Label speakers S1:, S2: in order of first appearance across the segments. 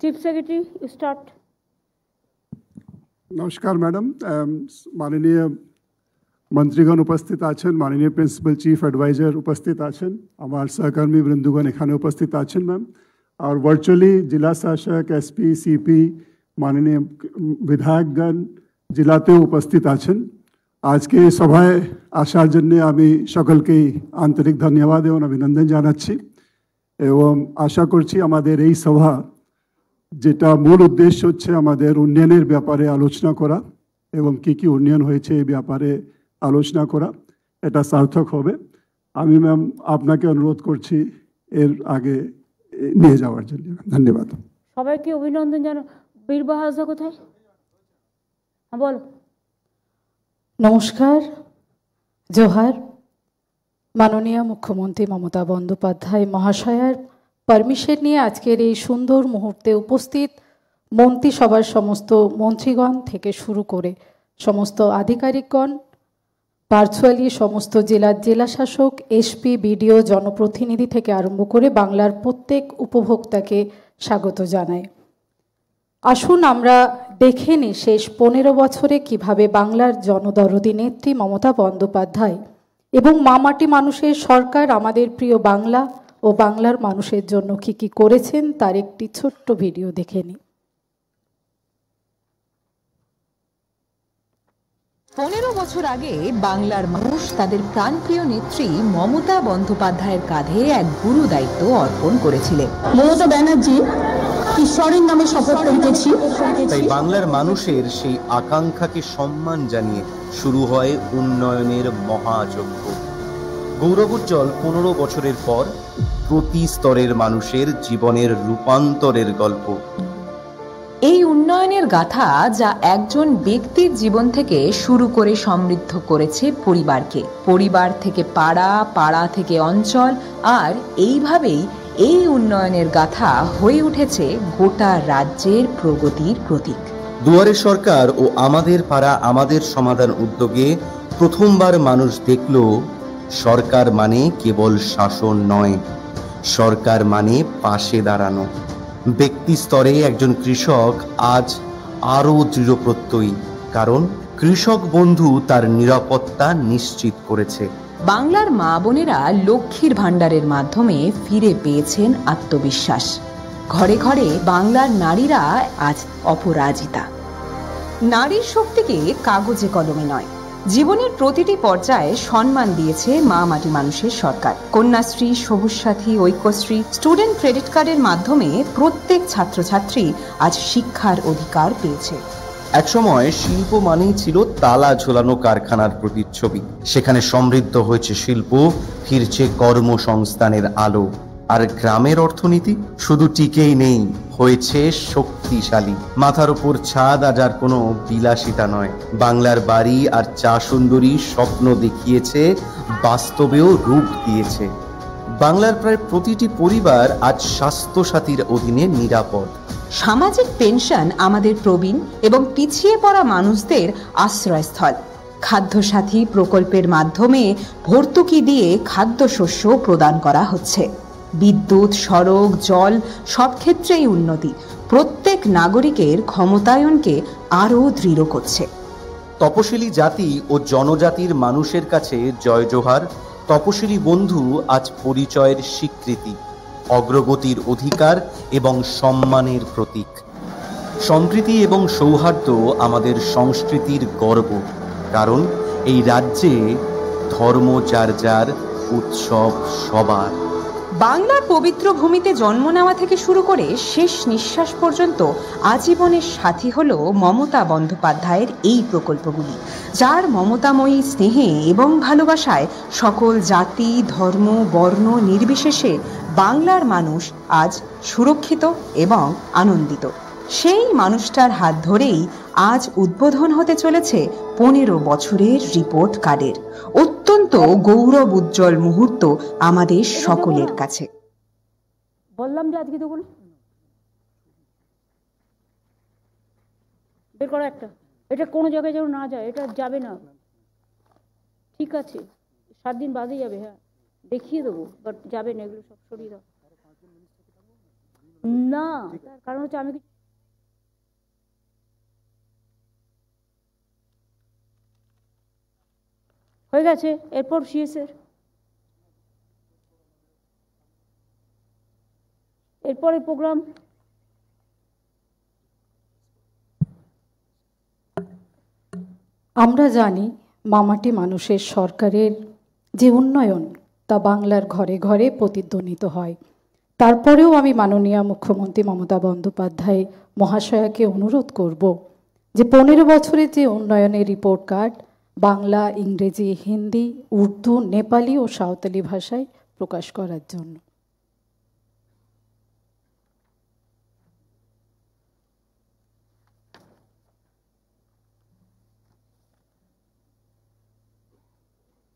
S1: Chief Secretary, you start.
S2: নমস্কার madam, মাননীয় মন্ত্রীগণ উপস্থিত আছেন, মাননীয় প্রিন্সিপাল চিফ অ্যাডভাইজার উপস্থিত আছেন, আমার সহকর্মী বৃন্দগণ এখানে উপস্থিত আছেন ম্যাম, আর ভার্চুয়ালি জেলা শাসক, এসপি, সিপি, মাননীয় বিধায়কগণ জেলাতেও উপস্থিত আছেন। আজকে এই সভায় আসার জন্য আমি সকলকেই আন্তরিক ধন্যবাদ এবং অভিনন্দন জানাচ্ছি এবং আশা করছি আমাদের এই সভা যেটা মূল উদ্দেশ্য হচ্ছে আমাদের উন্নয়নের ব্যাপারে আলোচনা করা এবং কি উন্নয়ন হয়েছে এই ব্যাপারে আলোচনা করা, এটা সার্থক হবে। আমি ম্যাম আপনাকে অনুরোধ করছি এর আগে নিয়ে যাওয়ার জন্য। ধন্যবাদ।
S1: সবাইকে অভিনন্দন জানাই। বীরবাহাজা কোথায়? বলো।
S3: নমস্কার, জোহার। মাননীয় মুখ্যমন্ত্রী মমতা বন্দ্যোপাধ্যায় মহাশয়ার পারমিশন নিয়ে আজকের এই সুন্দর মুহূর্তে উপস্থিত মন্ত্রিসভার সমস্ত মন্ত্রীগণ থেকে শুরু করে সমস্ত আধিকারিকগণ, ভার্চুয়ালি সমস্ত জেলার জেলাশাসক, এসপি, বিডিও, জনপ্রতিনিধি থেকে আরম্ভ করে বাংলার প্রত্যেক উপভোক্তাকে স্বাগত জানাই। আসুন আমরা দেখে নিই শেষ 15 বছরে কিভাবে বাংলার জনদরদী নেত্রী মমতা বন্দ্যোপাধ্যায় এবং মামাটি মানুষের সরকার আমাদের প্রিয় বাংলা ও বাংলার মানুষের জন্য কি করেছেন তার একটি ছোট্ট ভিডিও দেখে নিই।
S4: 15 বছর আগে বাংলার মানুষ তাদের প্রাণপ্রিয় নেত্রী মমতা বন্দ্যোপাধ্যায়ের কাঁধে এক গুরু দায়িত্ব অর্পণ করেছিলেন।
S5: মমতা ব্যানার্জি ঈশ্বরের নামে শপথ করিতেছি।
S6: তাই বাংলার মানুষের সেই আকাঙ্ক্ষাকে সম্মান জানিয়ে শুরু হয় উন্নয়নের মহাযজ্ঞ। গৌরবোজ্জ্বল 15 বছরের পর প্রতি স্তরের মানুষের জীবনের রূপান্তরের গল্প।
S4: এই উন্নয়নের গাথা যা একজন ব্যক্তির জীবন থেকে শুরু করে সমৃদ্ধ করেছে পরিবারকে, পরিবার থেকে পাড়া, পাড়া থেকে অঞ্চল, আর এইভাবেই এই উন্নয়নের গাথা হয়ে উঠেছে গোটা রাজ্যের প্রগতির প্রতীক।
S6: দুয়ারে সরকার ও আমাদের পাড়া আমাদের সমাধান উদ্যোগে প্রথমবার মানুষ দেখল সরকার মানে কেবল শাসন নয়, সরকার মানে পাশে দাঁড়ানো। ব্যক্তি স্তরে একজন কৃষক আজ আরো দৃঢ় প্রত্যয়ী, কারণ কৃষক বন্ধু তার নিরাপত্তা নিশ্চিত করেছে।
S4: বাংলার মা বোনেরা লক্ষ্মীর ভাণ্ডারের মাধ্যমে ফিরে পেয়েছেন আত্মবিশ্বাস। ঘরে ঘরে বাংলার নারীরা আজ অপরাজিতা। নারীর শক্তিকে কাগজে কলমে নয়, জীবনের প্রতিটি পর্যায়ে সম্মান দিয়েছে মা মাটি মানুষের সরকার। কন্যাশ্রী, সবুজ সাথী, ঐক্যশ্রী, স্টুডেন্ট ক্রেডিট কার্ডের মাধ্যমে প্রত্যেক ছাত্রছাত্রী আজ শিক্ষার অধিকার পেয়েছে।
S6: একসময় শিল্প মানেই ছিল তালা ঝোলানো কারখানার প্রতিচ্ছবি। সেখানে সমৃদ্ধ হয়েছে শিল্প, ফিরছে কর্মসংস্থানের আলো। আর গ্রামের অর্থনীতি শুধু টিকেই নেই, হয়েছে শক্তিশালী। মাথার উপর ছাদ আজ আর কোনো বিলাসিতা নয়। বাংলার বাড়ি আর চা সুন্দরী স্বপ্ন দেখিয়েছে, বাস্তবেও রূপ দিয়েছে। বাংলার প্রায় প্রতিটি পরিবার আজ স্বাস্থ্য সাথীর অধীনে নিরাপদ।
S4: সামাজিক পেনশন আমাদের প্রবীণ এবং পিছিয়ে পড়া মানুষদের আশ্রয়স্থল। খাদ্যসাথী প্রকল্পের মাধ্যমে ভর্তুকি দিয়ে খাদ্যশস্য প্রদান করা হচ্ছে। বিদ্যুৎ, সড়ক, জল সব ক্ষেত্রেই উন্নতি প্রত্যেক নাগরিকের ক্ষমতায়নকে আরও দৃঢ় করছে।
S6: তপশিলি জাতি ও জনজাতির মানুষের কাছে জয় জোহার। তপশিলি বন্ধু আজ পরিচয়ের স্বীকৃতি, অগ্রগতির অধিকার এবং সম্মানের প্রতীক। সম্প্রীতি এবং সৌহার্দ্য আমাদের সংস্কৃতির গর্ব, কারণ এই রাজ্যে ধর্ম যার যার, উৎসব সবার।
S4: বাংলার পবিত্র ভূমিতে জন্ম নেওয়া থেকে শুরু করে শেষ নিঃশ্বাস পর্যন্ত আজীবনের সাথী হলো মমতা বন্দ্যোপাধ্যায়ের এই প্রকল্পগুলি, যার মমতাময়ী স্নেহে এবং ভালোবাসায় সকল জাতি, ধর্ম, বর্ণ নির্বিশেষে বাংলার মানুষ আজ সুরক্ষিত এবং আনন্দিত। সেই মানুষটার হাত ধরেই আজ উদ্বোধন হতে চলেছে 15 বছরের রিপোর্ট কার্ডের অত্যন্ত গৌরব উজ্জ্বল মুহূর্ত আমাদের সকলের কাছে।
S1: বললাম যে আজকে দেবো না, বের করো একটা। এটা কোনো জায়গায় যেন না যায়, এটা যাবে না। ঠিক আছে, 7 দিন বাদে যাবে, হ্যাঁ দেখিয়ে দেবো, বাট যাবে না, এগুলো সব সরিয়ে দাও। না, তার কারণ হচ্ছে আমি হয়ে গেছে। এরপর সিএসের এরপরে প্রোগ্রাম
S3: আমরা জানি মামাটি মানুষের সরকারের যে উন্নয়ন তা বাংলার ঘরে ঘরে প্রতিধ্বনিত হয়। তারপরেও আমি মাননীয় মুখ্যমন্ত্রী মমতা বন্দ্যোপাধ্যায় মহাশয়াকে অনুরোধ করব যে 15 বছরের যে উন্নয়নের রিপোর্ট কার্ড বাংলা, ইংরেজি, হিন্দি, উর্দু, নেপালি ও সাঁওতালি ভাষায় প্রকাশ করার জন্য।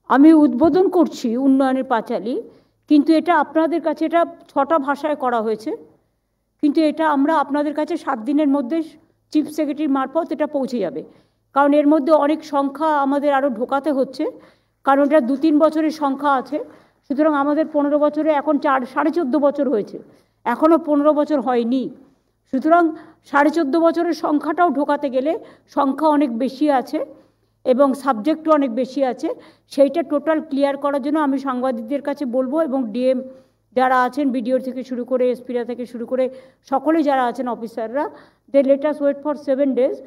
S1: আমি উদ্বোধন করছি উন্নয়নের পাঁচালী, কিন্তু এটা আপনাদের কাছে এটা 6টা ভাষায় করা হয়েছে, কিন্তু এটা আমরা আপনাদের কাছে 7 দিনের মধ্যে চিফ সেক্রেটারি মারফত এটা পৌঁছে যাবে। কারণ এর মধ্যে অনেক সংখ্যা আমাদের আরও ঢোকাতে হচ্ছে, কারণ এটা 2-3 বছরের সংখ্যা আছে। সুতরাং আমাদের 15 বছরে এখন 14.5 বছর হয়েছে, এখনও 15 বছর হয়নি। সুতরাং 14.5 বছরের সংখ্যাটাও ঢোকাতে গেলে সংখ্যা অনেক বেশি আছে এবং সাবজেক্টও অনেক বেশি আছে। সেইটা টোটাল ক্লিয়ার করার জন্য আমি সাংবাদিকদের কাছে বলবো, এবং ডিএম যারা আছেন, বিডিও থেকে শুরু করে এসপিরা থেকে শুরু করে সকলে যারা আছেন অফিসাররা, they let us wait for 7 days।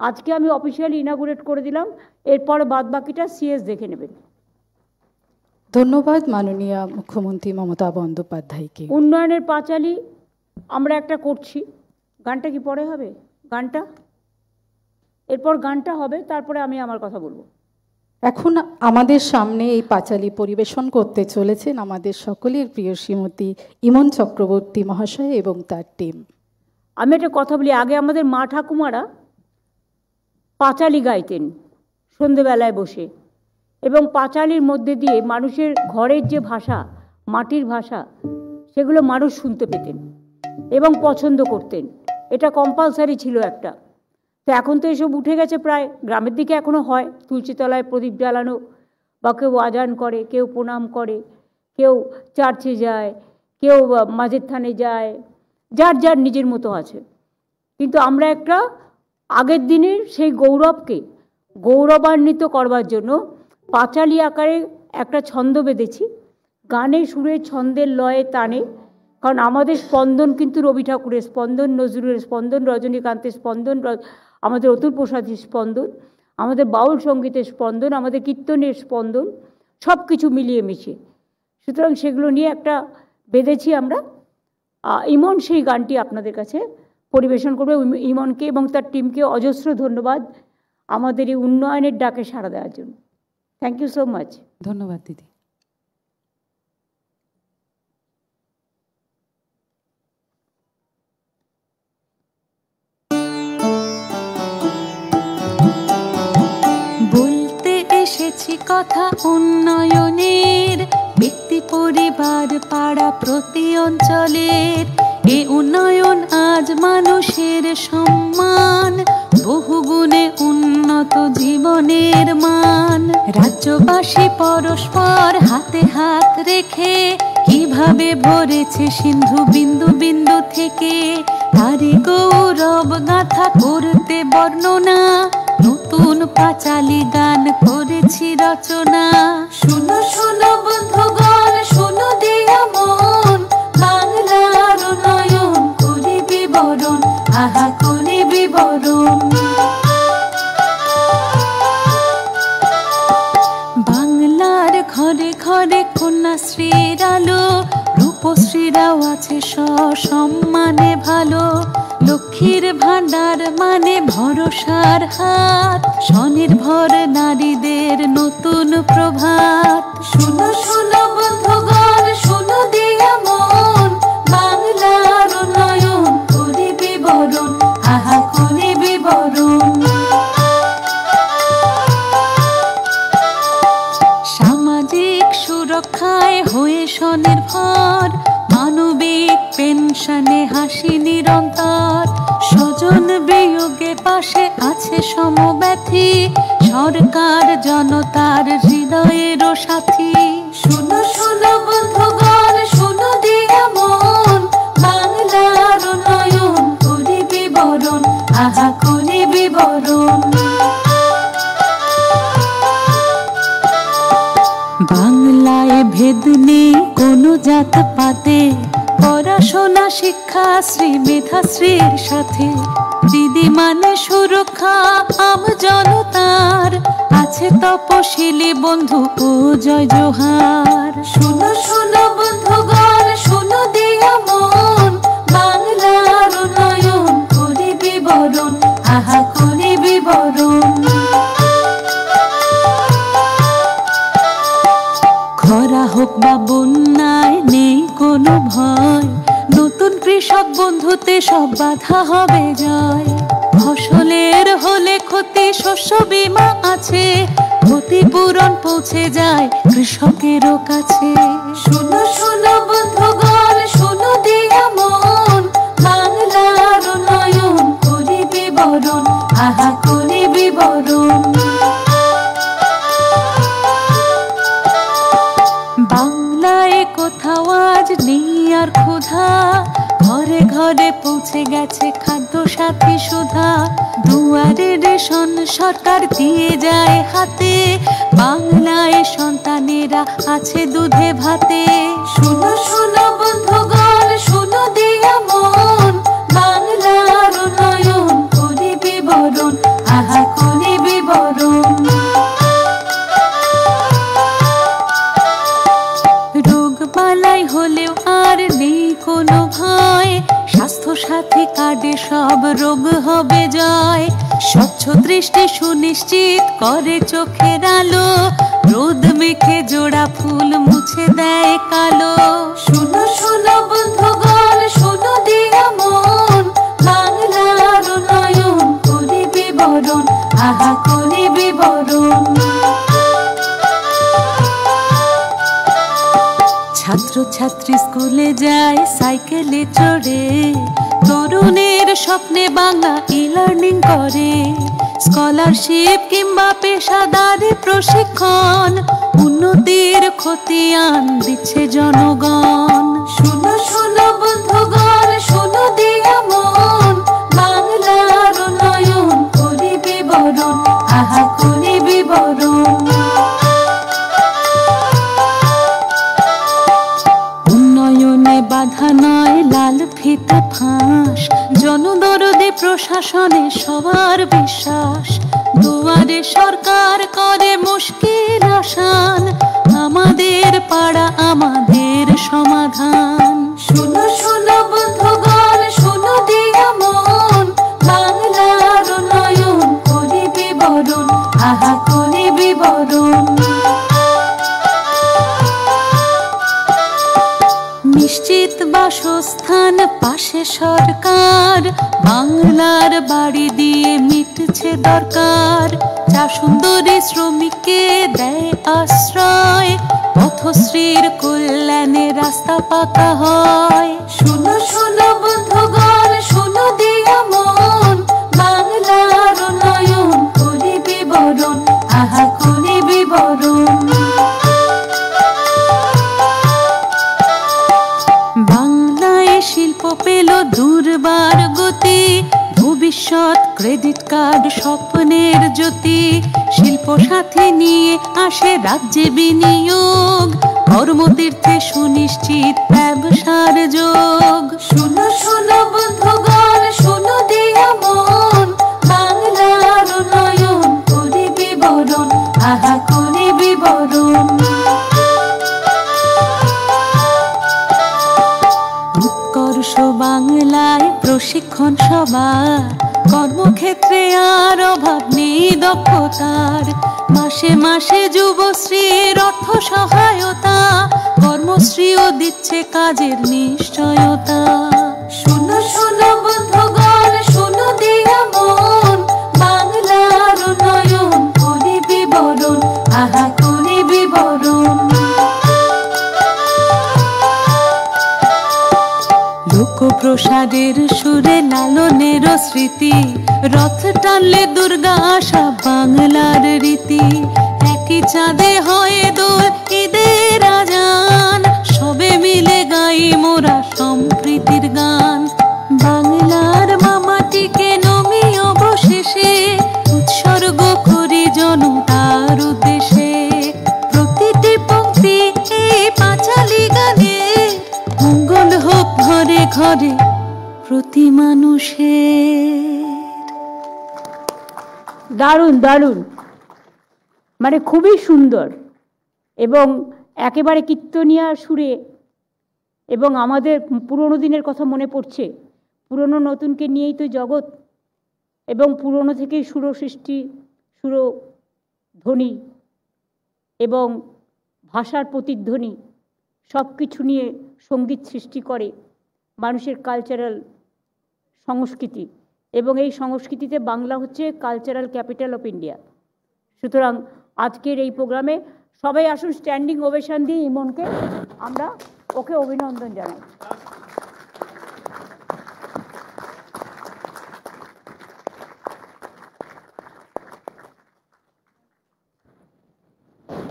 S1: আজকে আমি অফিসিয়ালি ইনাগুরেট করে দিলাম, এরপরে বাদ বাকিটা সিএস দেখে নেবেন।
S3: ধন্যবাদ মাননীয় মুখ্যমন্ত্রী মমতা বন্দ্যোপাধ্যায়কে।
S1: উন্নয়নের পাঁচালী আমরা একটা করছি। গানটা কি পরে হবে? গানটা এরপর গানটা হবে, তারপরে আমি আমার কথা বলবো।
S3: এখন আমাদের সামনে এই পাঁচালী পরিবেশন করতে চলেছেন আমাদের সকলের প্রিয় শ্রীমতী ইমন চক্রবর্তী মহাশয় এবং তার টিম।
S1: আমি একটা কথা বলি, আগে আমাদের মা ঠাকুমারা পাঁচালী গাইতেন সন্ধেবেলায় বসে, এবং পাঁচালীর মধ্যে দিয়ে মানুষের ঘরের যে ভাষা, মাটির ভাষা, সেগুলো মানুষ শুনতে পেতেন এবং পছন্দ করতেন। এটা কম্পালসারি ছিল একটা। তো এখন তো এসব উঠে গেছে প্রায়। গ্রামের দিকে এখনও হয়, তুলসীতলায় প্রদীপ জ্বালানো, বা কেউ আজান করে, কেউ প্রণাম করে, কেউ চার্চে যায়, কেউ মাঝের থানে যায়, যার যার নিজের মতো আছে। কিন্তু আমরা একটা আগের দিনের সেই গৌরবকে গৌরবান্বিত করবার জন্য পাঁচালী আকারে একটা ছন্দ বেঁধেছি, গানে সুরে ছন্দের লয়ে টানে। কারণ আমাদের স্পন্দন কিন্তু রবি ঠাকুরের স্পন্দন, নজরুলের স্পন্দন, রজনীকান্তের স্পন্দন, আমাদের অতুল প্রসাদের স্পন্দন, আমাদের বাউল সঙ্গীতের স্পন্দন, আমাদের কীর্তনের স্পন্দন, সব কিছু মিলিয়ে মিশিয়ে। সুতরাং সেগুলো নিয়ে একটা বেঁধেছি আমরা। ইমন সেই গানটি আপনাদের কাছে পরিবেশন করবে। ইমনকে এবং তার টিমকে অজস্র ধন্যবাদ আমাদের এই উন্নয়নের ডাকে সাড়া দেওয়ার জন্য। Thank you so much.
S3: ধন্যবাদ দিদি।
S7: বলতে এসেছি কথা উন্নয়নের, ব্যক্তি, পরিবার, পাড়া, প্রতি অঞ্চলের। এ উন্নয়ন আজ মানুষের সম্মান, বহুগুণে উন্নত জীবনের মান। রাজ্যবাসী পরস্পর হাতে হাত রেখে কিভাবে ভরেছে সিন্ধু বিন্দু বিন্দু থেকে, তারি গৌরব গাথা করতে বর্ণনা, নতুন পাঁচালী গান করেছি রচনা। শুনো শুনো বন্ধুগণ, শুনো দিয়া মন, বাংলার উন্নয়ন করি বিবরণ, আহা করি বিবরণ। বাংলার ঘরে ঘরে কন্যাশ্রীর আলো, রূপশ্রীরাও আছে সসম্মানে ভালো। লক্ষ্মীর ভাণ্ডার মানে ভরসার হাত, স্বনির্ভর নারীদের নতুন প্রভাত। শুনো শুনো বন্ধুগণ, শুনো দিয়া মন, বাংলার উন্নয়ন করি বিবরণ, আহা করি বিবরণ। সামাজিক সুরক্ষায় হয়ে স্বনির্ভর, মানবিক পেনশনে হাসি নিরন্তর। স্বজন বিয়োগে পাশে আছে সমব্যথী, সরকার জনতার হৃদয়েরও সাথী। শুনো শুনো বন্ধুগণ, শুনো দিয়া মন, বাংলার বিবরণ, আহা করি বিবরণ। বাংলায় ভেদ নেই কোনো জাত পাতে, পড়াশোনা শিক্ষা শ্রী মেধাশ্রীর সাথে। দিদি মানে সুরক্ষা আম জনতার, আছে তপশিলি বন্ধু ও জয় জোহার। শুনো শুনো বন্ধুগণ, শুনো দিয়া মন, বাংলার উন্নয়ন করি বিবরণ, আহা করি বিবরণ। খরা হোক বা বন্যায় নেই কোনো ভয়, নতুন কৃষক বন্ধুতে সব বাধা হবে জয়। ফসলের হলে ক্ষতি শস্য বীমা আছে, ক্ষতিপূরণ পৌঁছে যায় কৃষকেরও কাছে। শুনো শুনো বন্ধুগণ, শুনো দিয়া মন, বাংলার উন্নয়ন করি বিবরণ, আহা করি বিবরণ। বাংলায় কোথাও আজ নেই আর ক্ষুধা, ঘরে ঘরে পৌঁছে গেছে খাদ্য সাথী সুধা। দুয়ারে রেশন সরকার দিয়ে যায় হাতে, বাংলায় সন্তানেরা আছে দুধে ভাতে। শুনো শুনো বন্ধুগণ, শুনো দিয়া মন, বাংলার উন্নয়ন করি বিবরণ, আহা করি বিবরণ। রোগবালাই হলেও আর নেই কোনো ভয়, স্বাস্থ্য সাথী কার্ডে সব রোগ হবে জয়। স্বচ্ছ দৃষ্টি সুনিশ্চিত করে চোখের আলো, রোদ মেখে জোড়া ফুল মুছে দেয় কালো। শুনো শুনো বন্ধুগণ, শুনো দিয়া মন, বাংলার উন্নয়ন করি বিবরণ, আহা করি বিবরণ। ছাত্র ছাত্রী স্কুলে যায় সাইকেলে চড়ে, তরুণের স্বপ্নে বাংলা ই-লার্নিং করে। স্কলারশিপ কিংবা পেশাদারি প্রশিক্ষণ, উন্নতির খতিয়ান দিচ্ছে জনগণ। শুনো শুনো বন্ধুগণ, শুনো দিয়া মন, বাংলার উন্নয়ন করি বিবরণ, আহা করি বিবরণ। উন্নয়নে বাধা নয় লাল ফিতে ফাঁস, জনদরদে প্রশাসনে সবার বিশ্বাস। দুয়ারে সরকার করে মুশকিল আসান, আমাদের পাড়া আমাদের সমাধান। শুনো শুনো বন্ধুগণ, শুনো দিয়া মন, বাংলার উন্নয়ন করি বিবরণ, আহা করি বিবরণ। নিশ্চিত বাসস্থান পাশে সরকার, বাংলার বাড়ি দিয়ে মিটছে দরকার। চা সুন্দরী শ্রমিককে দেয় আশ্রয়, পথশ্রীর কল্যাণে রাস্তা পাকা হয়। শুনো শুনো বন্ধুগণ, শুনো দিয়া মন, বাংলার উন্নয়ন করি বিবরণ, আহা করি বিবরণ। বাংলায় শিল্প পেল দুর্বার গতি, ভবিষ্যৎ ক্রেডিট কার্ড স্বপ্নের জ্যোতি। শিল্প সাথে নিয়ে আসে রাজ্যে বিনিয়োগ, কর্মতীর্থে সুনিশ্চিত ব্যবসার যোগ। শুনো শুনো বন্ধুগণ, শুনো দিয়া মন, বাংলার উন্নয়ন করি বিবরণ, আহা করি বিবরণ। উৎকর্ষ বাংলায় প্রশিক্ষণ সবার, কর্মক্ষেত্রে আর অভাব নেই দক্ষতার। মাসে মাসে যুবশ্রীর অর্থ সহায়তা, কর্মশ্রীও দিচ্ছে কাজের নিশ্চয়তা। শুনো শুনো বন্ধুগণ, শুনো দিয়া মন, বাংলার উন্নয়ন করি বিবরণ, আহা করি বিবরণ। লোকপ্রসাদের সুরে লালনের স্মৃতি, রথ টানলে দুর্গা আসা বাংলার রীতি। একই চাঁদে হয় দোল ঈদের আজান, সবে মিলে গাই মোরা সম্প্রীতির গান। বাংলার মামাটিকে
S1: দারুণ দারুণ, মানে খুবই সুন্দর এবং একেবারে কীর্তনিয়া সুরে, এবং আমাদের পুরনো দিনের কথা মনে পড়ছে। পুরনো নতুনকে নিয়েই তো জগৎ, এবং পুরনো থেকেই সুর সৃষ্টি, সুরধ্বনি এবং ভাষার প্রতিধ্বনি সব কিছু নিয়ে সঙ্গীত সৃষ্টি করে মানুষের কালচারাল সংস্কৃতি, এবং এই সংস্কৃতিতে বাংলা হচ্ছে কালচারাল ক্যাপিটাল অফ ইন্ডিয়া। সুতরাং আজকের এই প্রোগ্রামে সবাই আসুন, স্ট্যান্ডিং ওভেশন দিয়ে ইমনকে আমরা ওকে অভিনন্দন জানাই।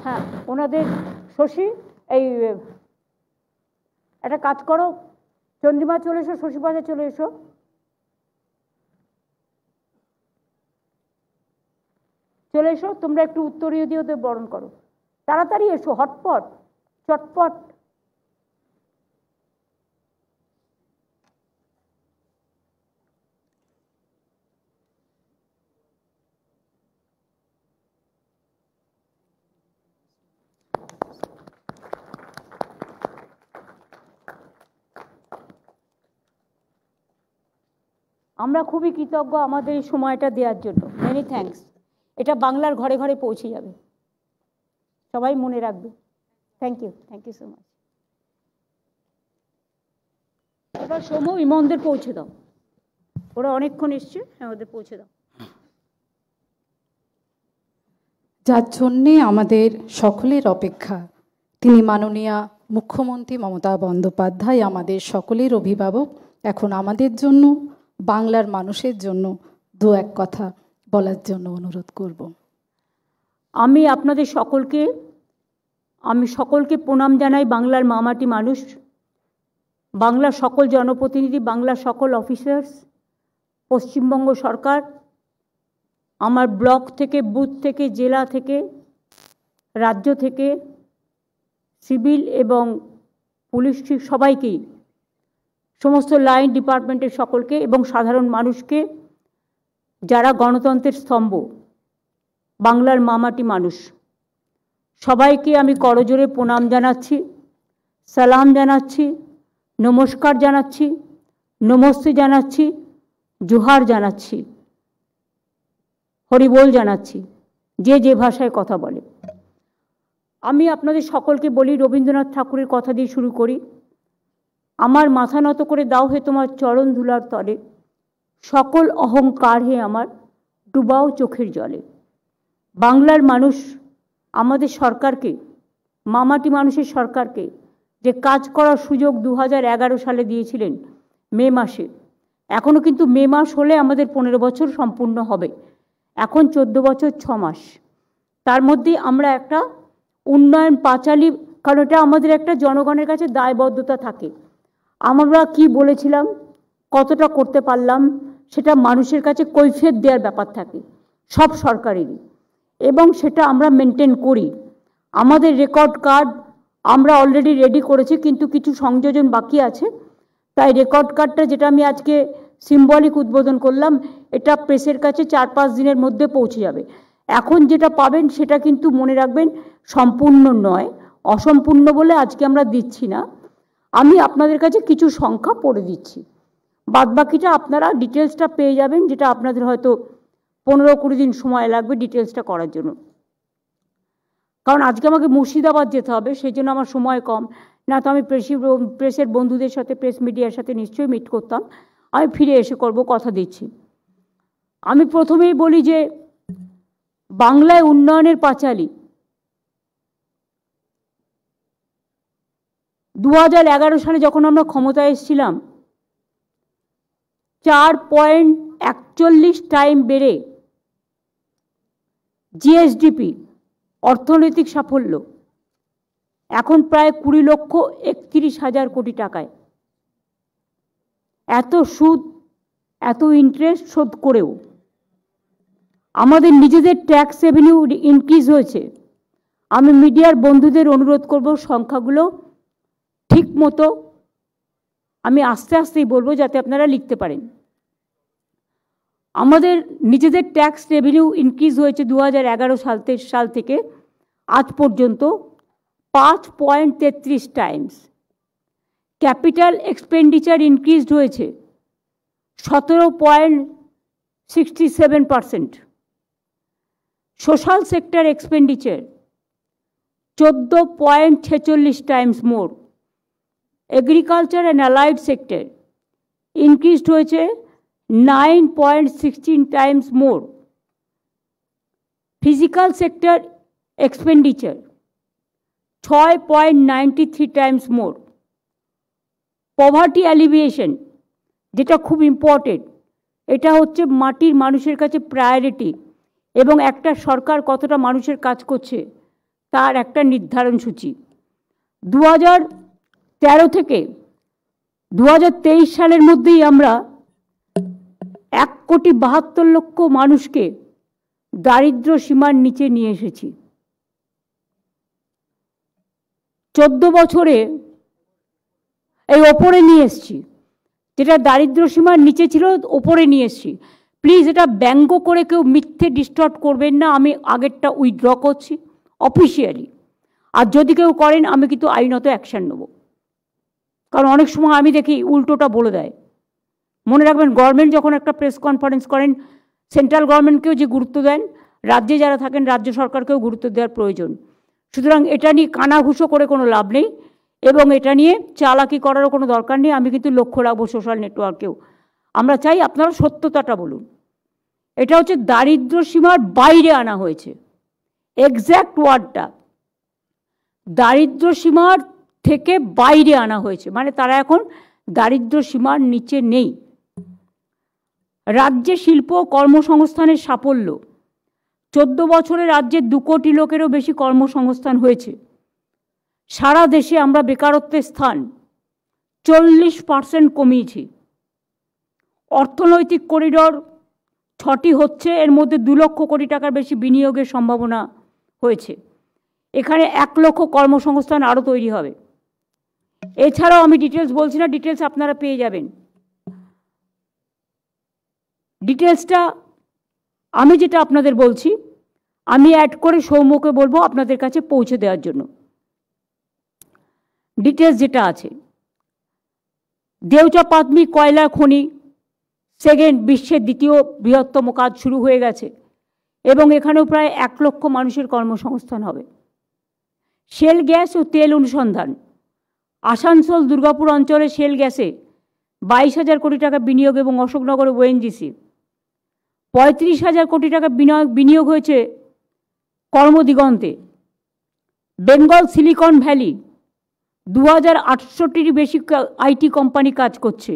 S1: হ্যাঁ, ওনাদের শশী, এই একটা কাজ করো, চন্দ্রিমা চলে এসো, শশীপাদে চলে এসো। চলে এসো, তোমরা একটু উত্তরীয় দিয়ে ওদের বরণ করো, তাড়াতাড়ি এসো, হটপট চটপট। আমরা খুবই কৃতজ্ঞ আমাদের এই সময়টা দেওয়ার জন্য। Many thanks. এটা বাংলার ঘরে ঘরে পৌঁছে যাবে, সবাই মনে রাখবে। Thank you so much. এবার সমু ইমনদের পৌঁছে দাও, ওরা অনেকক্ষণ এসছে, হ্যাঁ ওদের পৌঁছে দাও।
S3: যার জন্যে আমাদের সকলের অপেক্ষা, তিনি মাননীয়া মুখ্যমন্ত্রী মমতা বন্দ্যোপাধ্যায়, আমাদের সকলের অভিভাবক। এখন আমাদের জন্য, বাংলার মানুষের জন্য দু এক কথা বলার জন্য অনুরোধ করব।
S1: আমি আপনাদের সকলকে প্রণাম জানাই। বাংলার মামাটি মানুষ, বাংলার সকল জনপ্রতিনিধি, বাংলার সকল অফিসার্স, পশ্চিমবঙ্গ সরকার, আমার ব্লক থেকে, বুথ থেকে, জেলা থেকে, রাজ্য থেকে, সিভিল এবং পুলিশ, সবাইকেই, সমস্ত লাইন ডিপার্টমেন্টের সকলকে এবং সাধারণ মানুষকে, যারা গণতন্ত্রের স্তম্ভ, বাংলার মামাটি মানুষ, সবাইকে আমি করজোড়ে প্রণাম জানাচ্ছি, সালাম জানাচ্ছি, নমস্কার জানাচ্ছি, নমস্তে জানাচ্ছি, জোহার জানাচ্ছি, হরিবোল জানাচ্ছি, যে যে ভাষায় কথা বলে। আমি আপনাদের সকলকে বলি, রবীন্দ্রনাথ ঠাকুরের কথা দিয়ে শুরু করি। আমার মাথা নত করে দাও হে তোমার চরণ ধুলার তলে, সকল অহংকার হে আমার ডুবাও চোখের জলে। বাংলার মানুষ আমাদের সরকারকে, মামাটি মানুষের সরকারকে, যে কাজ করার সুযোগ 2011 সালে দিয়েছিলেন মে মাসে, এখনও কিন্তু মে মাস হলে আমাদের 15 বছর সম্পূর্ণ হবে, এখন 14 বছর 6 মাস। তার মধ্যে আমরা একটা উন্নয়ন পাঁচালী, কারণ এটা আমাদের একটা জনগণের কাছে দায়বদ্ধতা থাকে। আমরা কি বলেছিলাম, কতটা করতে পারলাম, সেটা মানুষের কাছে কৈফিয়ত দেওয়ার ব্যাপার থাকে সব সরকারেরই, এবং সেটা আমরা মেনটেন করি। আমাদের রেকর্ড কার্ড আমরা অলরেডি রেডি করেছি, কিন্তু কিছু সংযোজন বাকি আছে। তাই রেকর্ড কার্ডটা, যেটা আমি আজকে সিম্বলিক উদ্বোধন করলাম, এটা প্রেসের কাছে 4-5 দিনের মধ্যে পৌঁছে যাবে। এখন যেটা পাবেন সেটা কিন্তু মনে রাখবেন সম্পূর্ণ নয়, অসম্পূর্ণ বলে আজকে আমরা দিচ্ছি না। আমি আপনাদের কাছে কিছু সংখ্যা পড়ে দিচ্ছি, বাদবাকিটা আপনারা ডিটেলসটা পেয়ে যাবেন, যেটা আপনাদের হয়তো 15-20 দিন সময় লাগবে ডিটেলসটা করার জন্য। কারণ আজকে আমাকে মুর্শিদাবাদ যেতে হবে, সেই জন্য আমার সময় কম, না তো আমি প্রেসের বন্ধুদের সাথে, প্রেস মিডিয়ার সাথে নিশ্চয়ই মিট করতাম। আমি ফিরে এসে করব, কথা দিচ্ছি। আমি প্রথমেই বলি যে বাংলায় উন্নয়নের পাঁচালী 2011 সালে যখন আমরা ক্ষমতায় এসেছিলাম, 4.41 টাইম বেড়ে জিএসডিপি, অর্থনৈতিক সাফল্য, এখন প্রায় 20,31,000 কোটি টাকায়। এত সুদ, এত ইন্টারেস্ট শোধ করেও আমাদের নিজেদের ট্যাক্স রেভিনিউ ইনক্রিজ হয়েছে। আমি মিডিয়ার বন্ধুদের অনুরোধ করব, সংখ্যাগুলো ঠিক মতো আমি আস্তে আস্তেই বলবো, যাতে আপনারা লিখতে পারেন। আমাদের নিজেদের ট্যাক্স রেভিনিউ ইনক্রিজ হয়েছে 2011 সাল থেকে আজ পর্যন্ত 5.33 টাইমস। ক্যাপিটাল এক্সপেন্ডিচার ইনক্রিজড হয়েছে 17.67%। Social sector expenditure 14.46 times more. Agriculture and allied sector increased হয়েছে 9.16 times more. Physical sector expenditure 6.93 times more. Poverty অ্যালিভিয়েশন, যেটা খুব ইম্পর্টেন্ট, এটা হচ্ছে মাটির মানুষের কাছে প্রায়োরিটি এবং একটা সরকার কতটা মানুষের কাজ করছে তার একটা নির্ধারণ সূচি। 2013 থেকে 2023 সালের মধ্যেই আমরা 1,72,00,000 মানুষকে দারিদ্র সীমার নিচে নিয়ে এসেছি। 14 বছরে এই ওপরে নিয়ে এসেছি, যেটা দারিদ্র সীমার নিচে ছিল ওপরে নিয়ে এসেছি। প্লিজ এটা ব্যঙ্গ করে কেউ মিথ্যে ডিস্টর্ট করবেন না। আমি আগেরটা উইথড্র করছি অফিসিয়ালি, আর যদি কেউ করেন আমি কিন্তু আইনত অ্যাকশন নেব, কারণ অনেক সময় আমি দেখি উল্টোটা বলে দেয়। মনে রাখবেন, গভর্নমেন্ট যখন একটা প্রেস কনফারেন্স করেন, সেন্ট্রাল গভর্নমেন্টকেও যে গুরুত্ব দেন, রাজ্যে যারা থাকেন রাজ্য সরকারকেও গুরুত্ব দেওয়ার প্রয়োজন। সুতরাং এটা নিয়ে কানাঘুষো করে কোনো লাভ নেই এবং এটা নিয়ে চালাকি করারও কোনো দরকার নেই। আমি কিন্তু লক্ষ্য রাখবো সোশ্যাল নেটওয়ার্কেও। আমরা চাই আপনারা সত্যতাটা বলুন। এটা হচ্ছে দারিদ্র সীমার বাইরে আনা হয়েছে, এক্স্যাক্ট ওয়ার্ডটা দারিদ্র সীমার থেকে বাইরে আনা হয়েছে, মানে তারা এখন দারিদ্র সীমার নিচে নেই। রাজ্যে শিল্প কর্মসংস্থানের সাফল্য, 14 বছরে রাজ্যে 2 কোটি লোকেরও বেশি কর্মসংস্থান হয়েছে। সারা দেশে আমরা বেকারত্বের স্থান 40% কমিয়েছি। অর্থনৈতিক করিডর 6টি হচ্ছে, এর মধ্যে 2 লক্ষ কোটি টাকার বেশি বিনিয়োগের সম্ভাবনা হয়েছে। এখানে 1 লক্ষ কর্মসংস্থান আরও তৈরি হবে। এছাড়াও আমি ডিটেলস বলছি না, ডিটেলস আপনারা পেয়ে যাবেন। ডিটেলসটা আমি যেটা আপনাদের বলছি আমি অ্যাড করে সৌম্যকে বলবো আপনাদের কাছে পৌঁছে দেওয়ার জন্য। ডিটেলস যেটা আছে, দেউচাপাতমি কয়লা খনি সেকেন্ড বিশ্বের 2য় বৃহত্তম কাজ শুরু হয়ে গেছে এবং এখানেও প্রায় 1 লক্ষ মানুষের কর্মসংস্থান হবে। শেল গ্যাস ও তেল অনুসন্ধান, আসানসোল দুর্গাপুর অঞ্চলে শেল গ্যাসে 22,000 কোটি টাকা বিনিয়োগ এবং অশোকনগরে ওএনজিসি 35,000 কোটি টাকা বিনিয়োগ হয়েছে কর্মদিগন্তে। বেঙ্গল সিলিকন ভ্যালি 2,800টির বেশি আইটি কোম্পানি কাজ করছে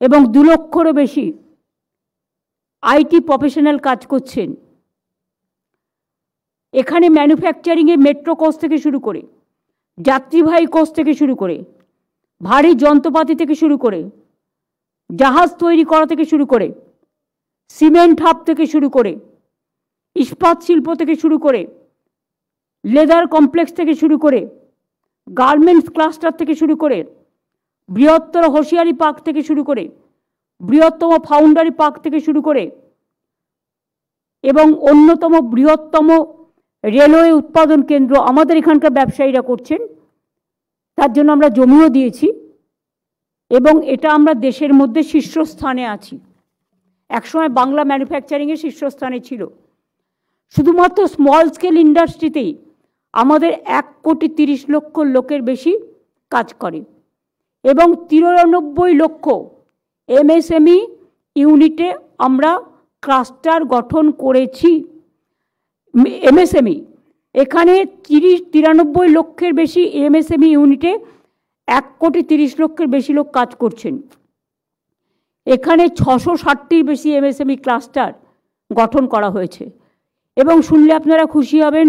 S1: এবং 2 লক্ষেরও বেশি আইটি প্রফেশনাল কাজ করছেন। এখানে ম্যানুফ্যাকচারিংয়ে মেট্রো কোচ থেকে শুরু করে, যাত্রীবাহী কোচ থেকে শুরু করে, ভারী যন্ত্রপাতি থেকে শুরু করে, জাহাজ তৈরি করা থেকে শুরু করে, সিমেন্ট হাব থেকে শুরু করে, ইস্পাত শিল্প থেকে শুরু করে, লেদার কমপ্লেক্স থেকে শুরু করে, গার্মেন্টস ক্লাস্টার থেকে শুরু করে, বৃহত্তর হোশিয়ারি পার্ক থেকে শুরু করে, বৃহত্তম ফাউন্ডারি পার্ক থেকে শুরু করে এবং অন্যতম বৃহত্তম রেলওয়ে উৎপাদন কেন্দ্র আমাদের এখানকার ব্যবসায়ীরা করছেন। তার জন্য আমরা জমিও দিয়েছি এবং এটা আমরা দেশের মধ্যে শীর্ষস্থানে আছি। একসময় বাংলা ম্যানুফ্যাকচারিংয়ে শীর্ষস্থানে ছিল। শুধুমাত্র স্মল স্কেল ইন্ডাস্ট্রিতেই আমাদের 1,30,00,000 লোকের বেশি কাজ করে এবং 93 লক্ষ এমএসএমই ইউনিটে আমরা ক্লাস্টার গঠন করেছি। এমএসএমই এখানে 93 লক্ষের বেশি এমএসএমই ইউনিটে 1,30,00,000 বেশি লোক কাজ করছেন। এখানে 660টির বেশি এমএসএমই ক্লাস্টার গঠন করা হয়েছে এবং শুনলে আপনারা খুশি হবেন,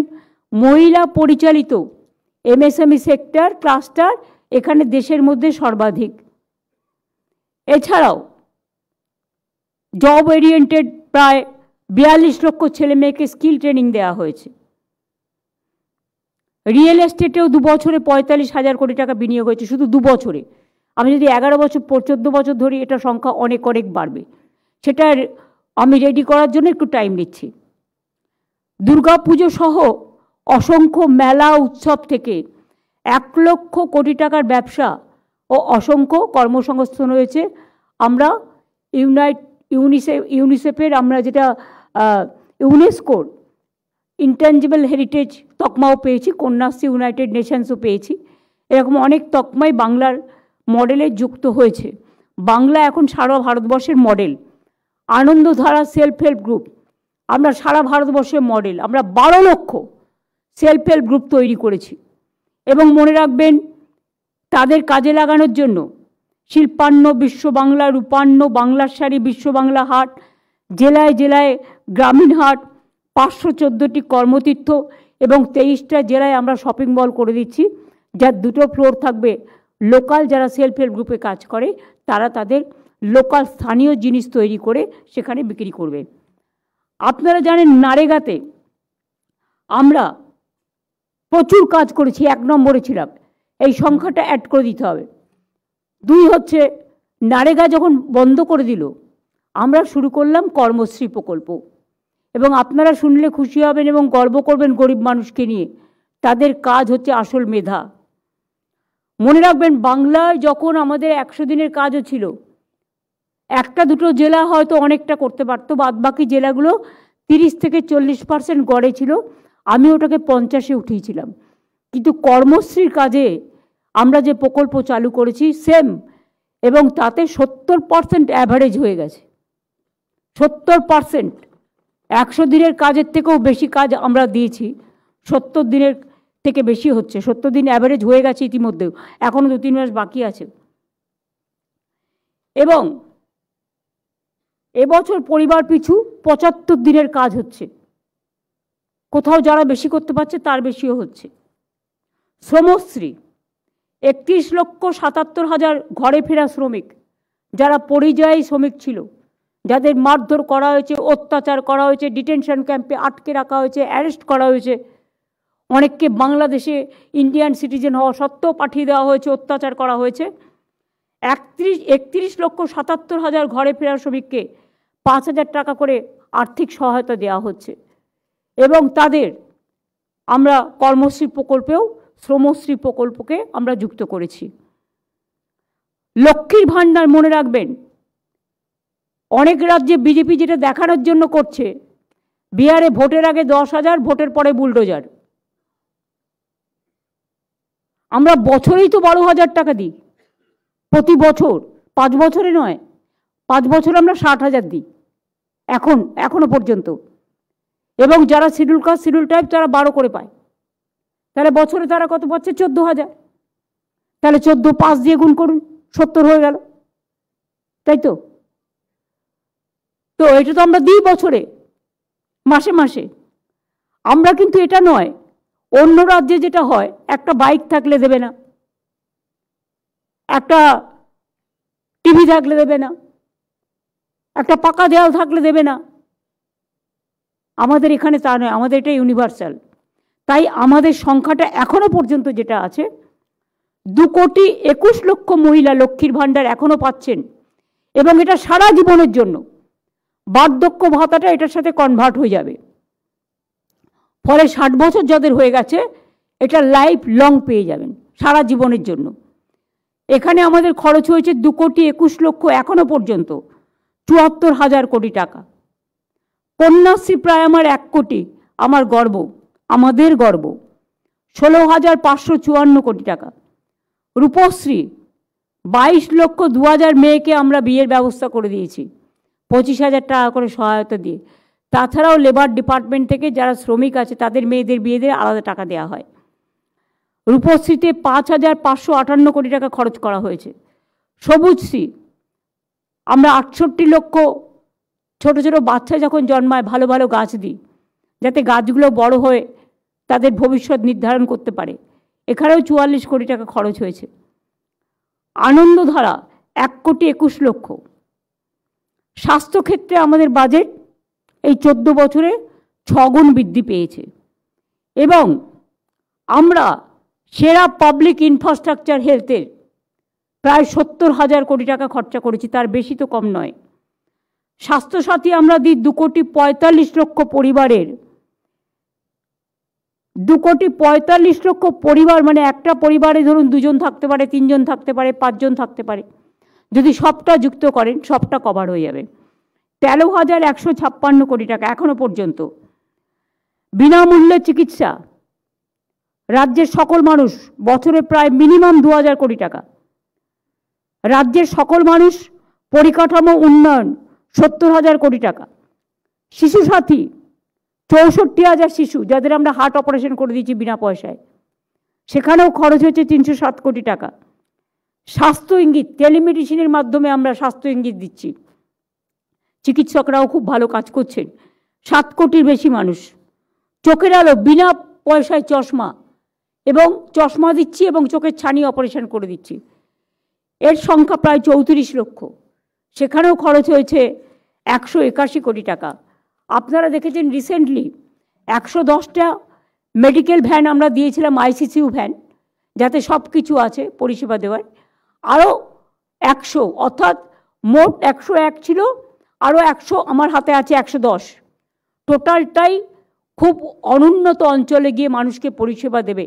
S1: মহিলা পরিচালিত এমএসএমই সেক্টর ক্লাস্টার এখানে দেশের মধ্যে সর্বাধিক। এছাড়াও জব ওরিয়েন্টেড প্রায় 42 লক্ষ ছেলে মেয়েকে স্কিল ট্রেনিং দেওয়া হয়েছে। রিয়েল এস্টেটেও 2 বছরে 45,000 কোটি টাকা বিনিয়োগ হয়েছে, শুধু 2 বছরে। আমি যদি 11 বছর 14 বছর ধরি এটা সংখ্যা অনেক অনেক বাড়বে। সেটার আমি রেডি করার জন্য একটু টাইম নিচ্ছি। দুর্গাপুজো সহ অসংখ্য মেলা উৎসব থেকে 1 লক্ষ কোটি টাকার ব্যবসা ও অসংখ্য কর্মসংস্থান হয়েছে। আমরা ইউনিসেফের আমরা যেটা ইউনেস্কোর ইনট্যাঞ্জিবল হেরিটেজ তকমাও পেয়েছি, কন্যাশ্রী ইউনাইটেড নেশনসও পেয়েছি। এরকম অনেক তকমাই বাংলার মডেলে যুক্ত হয়েছে। বাংলা এখন সারা ভারতবর্ষের model. Anandadhara self help group আমরা সারা ভারতবর্ষের মডেল। আমরা 12 লক্ষ সেলফ হেল্প গ্রুপ তৈরি করেছি। এবং মনে রাখবেন, তাদের কাজে লাগানোর জন্য শিল্পান্ন বিশ্ব বাংলা, রূপান্ন বাংলার শাড়ি, বিশ্ব বাংলা হাট, জেলায় জেলায় গ্রামীণ হাট, 514টি কর্মতীর্থ এবং 23টা জেলায় আমরা শপিং মল করে দিচ্ছি, যার 2টো ফ্লোর থাকবে। লোকাল যারা সেলফ হেল্প গ্রুপে কাজ করে তারা তাদের লোকাল স্থানীয় জিনিস তৈরি করে সেখানে বিক্রি করবে। আপনারা জানেন নারেগাতে আমরা প্রচুর কাজ করেছি, 1 নম্বরে ছিলাম। এই সংখ্যাটা অ্যাড করে দিতে হবে। 2 হচ্ছে, নারেগা যখন বন্ধ করে দিল আমরা শুরু করলাম কর্মশ্রী প্রকল্প। এবং আপনারা শুনলে খুশি হবেন এবং গর্ব করবেন গরিব মানুষকে নিয়ে। তাদের কাজ হচ্ছে আসল মেধা। মনে রাখবেন, বাংলায় যখন আমাদের 100 দিনের কাজও ছিল, 1-2টো জেলা হয়তো অনেকটা করতে পারতো, বাদবাকি জেলাগুলো 30 থেকে 40% গড়ে ছিল। আমি ওটাকে 50-এ উঠিয়েছিলাম। কিন্তু কর্মশ্রীর কাজে আমরা যে প্রকল্প চালু করেছি সেম, এবং তাতে 70% অ্যাভারেজ হয়ে গেছে। 70%। 100 দিনের কাজের থেকেও বেশি কাজ আমরা দিয়েছি। 70 দিনের থেকে বেশি হচ্ছে। 70 দিন অ্যাভারেজ হয়ে গেছে ইতিমধ্যেও, এখনও 2-3 মাস বাকি আছে। এবং এবছর পরিবার পিছু 75 দিনের কাজ হচ্ছে। কোথাও যারা বেশি করতে পারছে তার বেশিও হচ্ছে। শ্রমশ্রী 31,77,000 ঘরে ফেরা শ্রমিক, যারা পরিযায়ী শ্রমিক ছিল, যাদের মারধর করা হয়েছে, অত্যাচার করা হয়েছে, ডিটেনশন ক্যাম্পে আটকে রাখা হয়েছে, অ্যারেস্ট করা হয়েছে, অনেককে বাংলাদেশে ইন্ডিয়ান সিটিজেন হওয়া সত্ত্বেও পাঠিয়ে দেওয়া হয়েছে, অত্যাচার করা হয়েছে। 31,77,000 ঘরে ফেরা শ্রমিককে 5,000 টাকা করে আর্থিক সহায়তা দেওয়া হচ্ছে। এবং তাদের আমরা কর্মশ্রী প্রকল্পেও শ্রমশ্রী প্রকল্পকে আমরা যুক্ত করেছি। লক্ষ্মীর ভাণ্ডার মনে রাখবেন, অনেক রাজ্যে বিজেপি যেটা দেখানোর জন্য করছে, বিহারে ভোটের আগে 10,000, ভোটের পরে বুলডোজার। আমরা বছরেই তো 12,000 টাকা দিই প্রতি বছর, 5 বছরে নয়, 5 বছর আমরা 60,000 দিই এখনো পর্যন্ত। এবং যারা শিডিউল কাস্ট শিডিউল টাইপ তারা 12 করে পায়। তাহলে বছরে তারা কত পাচ্ছে? 14,000। তাহলে 14 5 দিয়ে গুণ করুন, 70 হয়ে গেল, তাই তো? তো এটা তো আমরা দিই বছরে, মাসে মাসে। আমরা কিন্তু এটা নয়, অন্য রাজ্যে যেটা হয়, একটা বাইক থাকলে দেবে না, একটা টিভি থাকলে দেবে না, একটা পাকা দেওয়াল থাকলে দেবে না। আমাদের এখানে তা নয়, আমাদের এটা ইউনিভার্সাল। তাই আমাদের সংখ্যাটা এখনো পর্যন্ত যেটা আছে, 2,21,00,000 মহিলা লক্ষ্মীর ভাণ্ডার এখনো পাচ্ছেন। এবং এটা সারা জীবনের জন্য। বার্ধক্য ভাতাটা এটার সাথে কনভার্ট হয়ে যাবে। ফলে 60 বছর যাদের হয়ে গেছে, এটা লাইফ লং পেয়ে যাবেন সারা জীবনের জন্য। এখানে আমাদের খরচ হয়েছে 2,21,00,000 এখনো পর্যন্ত, 74,000 কোটি টাকা। কন্যাশ্রী প্রায় আমার 1 কোটি, আমার গর্ব, আমাদের গর্ব, 16,554 কোটি টাকা। রূপশ্রী 22,02,000 মেয়েকে আমরা বিয়ের ব্যবস্থা করে দিয়েছি, 25,000 টাকা করে সহায়তা দিয়ে। তাছাড়াও লেবার ডিপার্টমেন্ট থেকে যারা শ্রমিক আছে তাদের মেয়েদের বিয়ে দিয়ে আলাদা টাকা দেওয়া হয়। রূপশ্রীতে 5,558 কোটি টাকা খরচ করা হয়েছে। সবুজশ্রী আমরা 68 লক্ষ ছোট ছোট বাচ্চা যখন জন্মায় ভালো ভালো গাছ দিই, যাতে গাছগুলো বড় হয়ে তাদের ভবিষ্যৎ নির্ধারণ করতে পারে। এখানেও 44 কোটি টাকা খরচ হয়েছে। আনন্দধারা 1,21,00,000। স্বাস্থ্যক্ষেত্রে আমাদের বাজেট এই 14 বছরে 6 গুণ বৃদ্ধি পেয়েছে। এবং আমরা সেরা পাবলিক ইনফ্রাস্ট্রাকচার হেলথের প্রায় 70,000 কোটি টাকা খরচা করেছি, তার বেশি তো কম নয়। স্বাস্থ্যসাথী আমরা দিই 2,45,00,000 পরিবারের। 2,45,00,000 পরিবার মানে একটা পরিবারে ধরুন 2 জন থাকতে পারে, 3 জন থাকতে পারে, 5 জন থাকতে পারে। যদি সবটা যুক্ত করেন সবটা কভার হয়ে যাবে। 13,156 কোটি টাকা এখনো পর্যন্ত। বিনামূল্যে চিকিৎসা রাজ্যের সকল মানুষ, বছরে প্রায় মিনিমাম 2,000 কোটি টাকা। রাজ্যের সকল মানুষ পরিকাঠামো উন্নয়ন 70,000 কোটি টাকা। শিশু সাথী 64,000 শিশু যাদের আমরা হার্ট অপারেশন করে দিয়েছি বিনা পয়সায়, সেখানেও খরচ হয়েছে 307 কোটি টাকা। স্বাস্থ্য ইঙ্গিত টেলিমেডিসিনের মাধ্যমে আমরা স্বাস্থ্য ইঙ্গিত দিচ্ছি, চিকিৎসকরাও খুব ভালো কাজ করছেন। 7 কোটির বেশি মানুষ চোখের আলো বিনা পয়সায় চশমা এবং চশমা দিচ্ছি এবং চোখের ছানি অপারেশন করে দিচ্ছি। এর সংখ্যা প্রায় 34 লক্ষ, সেখানেও খরচ হয়েছে 181 কোটি টাকা। আপনারা দেখেছেন রিসেন্টলি 110টা মেডিকেল ভ্যান আমরা দিয়েছিলাম, আইসিসিউ ভ্যান, যাতে সব কিছু আছে পরিষেবা দেওয়ার। আরও 100, অর্থাৎ মোট 101 ছিল, আরও 100 আমার হাতে আছে 110। টোটালটাই খুব অনুন্নত অঞ্চলে গিয়ে মানুষকে পরিষেবা দেবে।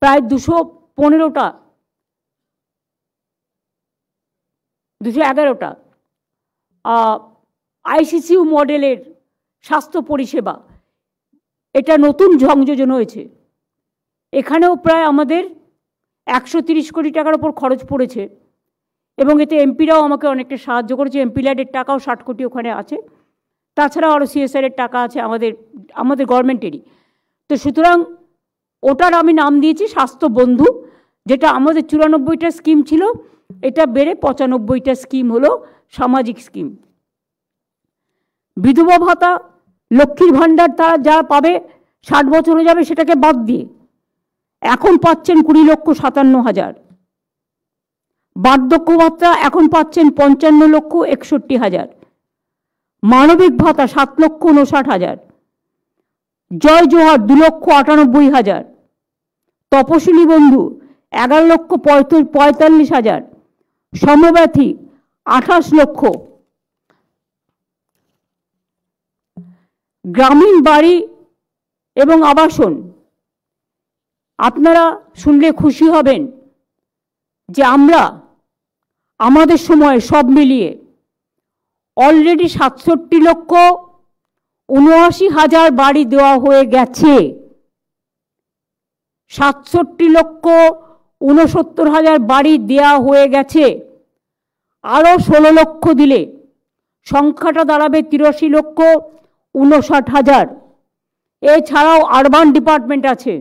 S1: প্রায় 211টা আইসিসিউ মডেলের স্বাস্থ্য পরিষেবা, এটা নতুন সংযোজন হয়েছে। এখানেও প্রায় আমাদের 130 কোটি টাকার ওপর খরচ পড়েছে এবং এতে এমপিরাও আমাকে অনেকটা সাহায্য করেছে। এমপি ল্যাডের টাকাও 60 কোটি ওখানে আছে, তাছাড়াও আরও সিএসআরের টাকা আছে আমাদের গভর্নমেন্টেরই। তো সুতরাং ওটার আমি নাম দিয়েছি স্বাস্থ্য বন্ধু, যেটা আমাদের 94টা স্কিম ছিল, এটা বেড়ে 95টা স্কিম হলো সামাজিক স্কিম। বিধবা ভাতা, লক্ষ্মীর ভাণ্ডার তারা যা পাবে 60 বছর হয়ে যাবে সেটাকে বাদ দিয়ে এখন পাচ্ছেন 20,57,000। বার্ধক্য ভাতা এখন পাচ্ছেন 55,61,000। মানবিক ভাতা 7,59,000। জয় জোহার 2,98,000। তপশিলি বন্ধু 11,45,000। সমব্যথী 28 লক্ষ। গ্রামীণ বাড়ি এবং আবাসন, আপনারা শুনলে খুশি হবেন যে আমরা আমাদের সময় সব মিলিয়ে অলরেডি 67,79,000 বাড়ি দেওয়া হয়ে গেছে। 67,69,000 বাড়ি দেওয়া হয়ে গেছে। আরও 16 লক্ষ দিলে সংখ্যাটা দাঁড়াবে 83,59,000। এছাড়াও আরবান ডিপার্টমেন্ট আছে,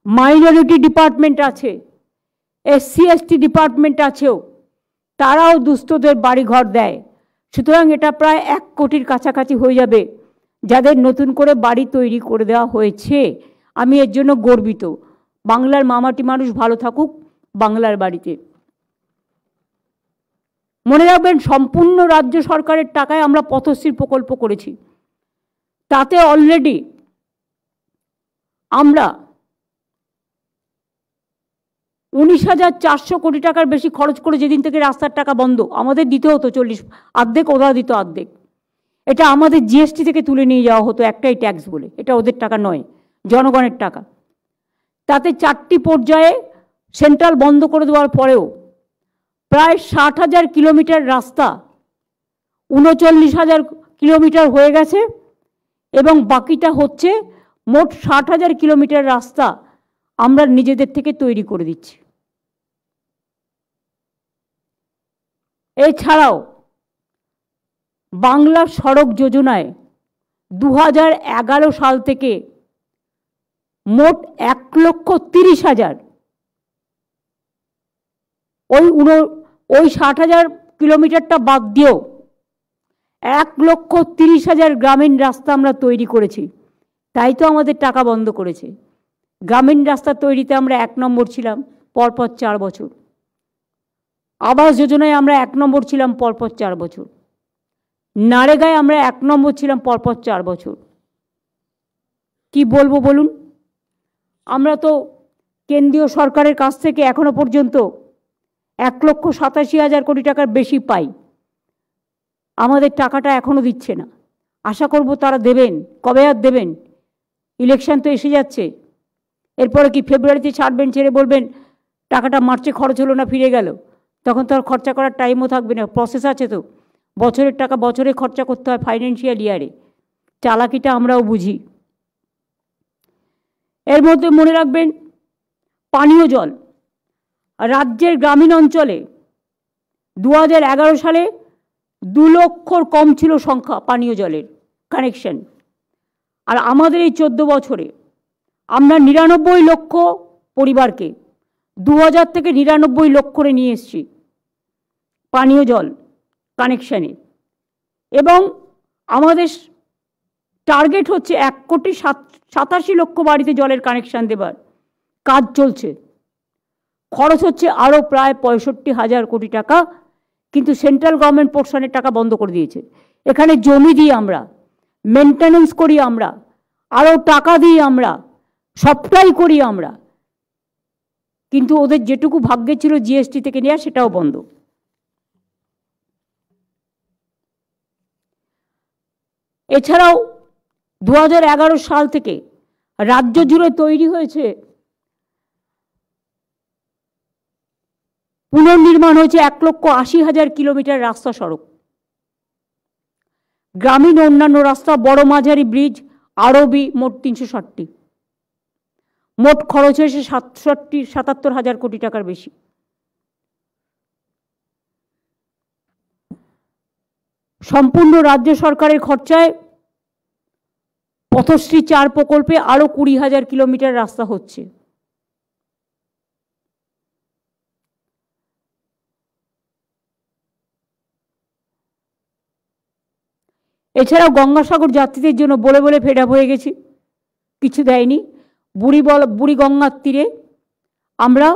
S1: মাইনরিটি ডিপার্টমেন্ট আছে, SC ST ডিপার্টমেন্ট আছেও, তারাও দুস্থদের বাড়িঘর দেয়। সুতরাং এটা প্রায় 1 কোটির কাছাকাছি হয়ে যাবে যাদের নতুন করে বাড়ি তৈরি করে দেওয়া হয়েছে। আমি এর জন্য গর্বিত। বাংলার মামাটি মানুষ ভালো থাকুক বাংলার বাড়িতে। মনে রাখবেন, সম্পূর্ণ রাজ্য সরকারের টাকায় আমরা পথশ্রী প্রকল্প করেছি। তাতে অলরেডি আমরা 19,400 কোটি টাকার বেশি খরচ করে, যেদিন থেকে রাস্তার টাকা বন্ধ, আমাদের দিতে হতো 40, অর্ধেক ওরা দিত অর্ধেক। এটা আমাদের জিএসটি থেকে তুলে নিয়ে যাওয়া হতো একটাই ট্যাক্স বলে, এটা ওদের টাকা নয়, জনগণের টাকা। তাতে 4টি পর্যায়ে সেন্ট্রাল বন্ধ করে দেওয়ার পরেও প্রায় 60,000 কিলোমিটার রাস্তা 39,000 কিলোমিটার হয়ে গেছে এবং বাকিটা হচ্ছে। মোট 60,000 কিলোমিটার রাস্তা আমরা নিজেদের থেকে তৈরি করে দিচ্ছি। এছাড়াও বাংলা সড়ক যোজনায় 2011 সাল থেকে মোট 1,30,000, ওই 60,000 কিলোমিটারটা বাদ দিয়েও 1,30,000 গ্রামীণ রাস্তা আমরা তৈরি করেছি। তাই তো আমাদের টাকা বন্ধ করেছে। গ্রামীণ রাস্তা তৈরিতে আমরা 1 নম্বর ছিলাম পরপর 4 বছর। আবাস যোজনায় আমরা 1 নম্বর ছিলাম পরপর 4 বছর। নারেগায় আমরা 1 নম্বর ছিলাম পরপর 4 বছর। কি বলবো বলুন? আমরা তো কেন্দ্রীয় সরকারের কাছ থেকে এখনো পর্যন্ত 1,87,000 কোটি টাকার বেশি পাই। আমাদের টাকাটা এখনও দিচ্ছে না। আশা করব তারা দেবেন। কবে আর দেবেন? ইলেকশন তো এসে যাচ্ছে। এরপরে কি ফেব্রুয়ারিতে ছাড়বেন, ছেড়ে বলবেন টাকাটা মার্চে খরচ হলো না, ফিরে গেল? তখন তো আর খরচা করার টাইমও থাকবে না। প্রসেস আছে তো, বছরের টাকা বছরে খরচা করতে হয় ফাইন্যান্সিয়াল ইয়ারে। চালাকিটা আমরাও বুঝি। এর মধ্যে মনে রাখবেন পানীয় জল। রাজ্যের গ্রামীণ অঞ্চলে 2011 সালে 2 লক্ষর কম ছিল সংখ্যা পানীয় জলের কানেকশন। আর আমাদের এই 14 বছরে আমরা 99 লক্ষ পরিবারকে 2000 থেকে 99 লক্ষ করে নিয়ে এসেছি পানীয় জল কানেকশানে। এবং আমাদের টার্গেট হচ্ছে 1,87,00,000 বাড়িতে জলের কানেকশান দেবার কাজ চলছে। খরচ হচ্ছে আরও প্রায় 65,000 কোটি টাকা, কিন্তু সেন্ট্রাল গভর্নমেন্ট পোর্শনের টাকা বন্ধ করে দিয়েছে। এখানে জমি দিই আমরা, মেনটেনেন্স করি আমরা, আরও টাকা দিই আমরা, সবটাই করি আমরা, কিন্তু ওদের যেটুকু ভাগ্যে ছিল জিএসটি থেকে নেওয়া সেটাও বন্ধ। এছাড়াও 2011 সাল থেকে রাজ্য জুড়ে তৈরি হয়েছে, পুনর্নির্মাণ হয়েছে 1,80,000 কিলোমিটার রাস্তা সড়ক। গ্রামীণ অন্যান্য রাস্তা, বড় মাঝারি ব্রিজ, আরবি মোট 360টি। মোট খরচ হয়েছে 77,000 কোটি টাকার বেশি। সম্পূর্ণ রাজ্য সরকারের খরচায় পথশ্রী 4 প্রকল্পে আরও 20,000 কিলোমিটার রাস্তা হচ্ছে। এছাড়াও গঙ্গাসাগর যাত্রীদের জন্য বলে বলে ফেড আপ হয়ে গেছি, কিছু দেয়নি। বুড়ি গঙ্গার তীরে আমরা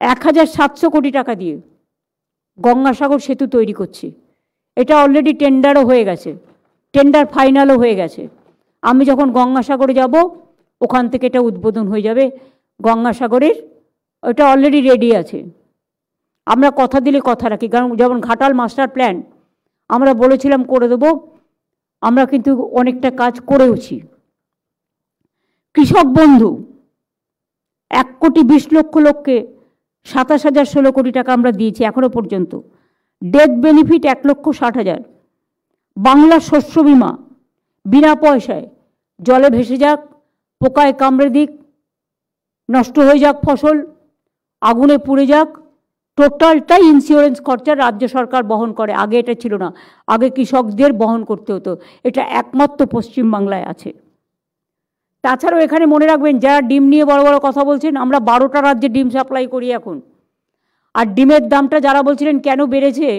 S1: 1,700 কোটি টাকা দিয়ে গঙ্গাসাগর সেতু তৈরি করছি। এটা অলরেডি টেন্ডারও হয়ে গেছে, টেন্ডার ফাইনালও হয়ে গেছে। আমি যখন গঙ্গাসাগরে যাব ওখান থেকে এটা উদ্বোধন হয়ে যাবে গঙ্গাসাগরের। ওটা অলরেডি রেডি আছে। আমরা কথা দিলে কথা রাখি, কারণ যেমন ঘাটাল মাস্টার প্ল্যান আমরা বলেছিলাম করে দেবো, আমরা কিন্তু অনেকটা কাজ করেওছি। কৃষক বন্ধু 1,20,00,000 লোককে 27,016 কোটি টাকা আমরা দিয়েছি এখনো পর্যন্ত। Death benefit 1,60,000। বাংলা শস্য বিমা বিনা পয়সায়, জলে ভেসে যাক, পোকায় কামড়ে দিক, নষ্ট হয়ে যাক ফসল, আগুনে পুড়ে যাক, টোটালটাই ইন্স্যুরেন্স খরচা রাজ্য সরকার বহন করে। আগে এটা ছিল না, আগে কৃষকদের বহন করতে হতো। এটা একমাত্র পশ্চিমবাংলায় আছে। তাছাড়াও এখানে মনে রাখবেন, যারা ডিম নিয়ে বড় বড় কথা বলছেন, আমরা 12টা রাজ্যে ডিম সাপ্লাই করি এখন। আর ডিমের দামটা যারা বলছিলেন কেন বেড়েছে,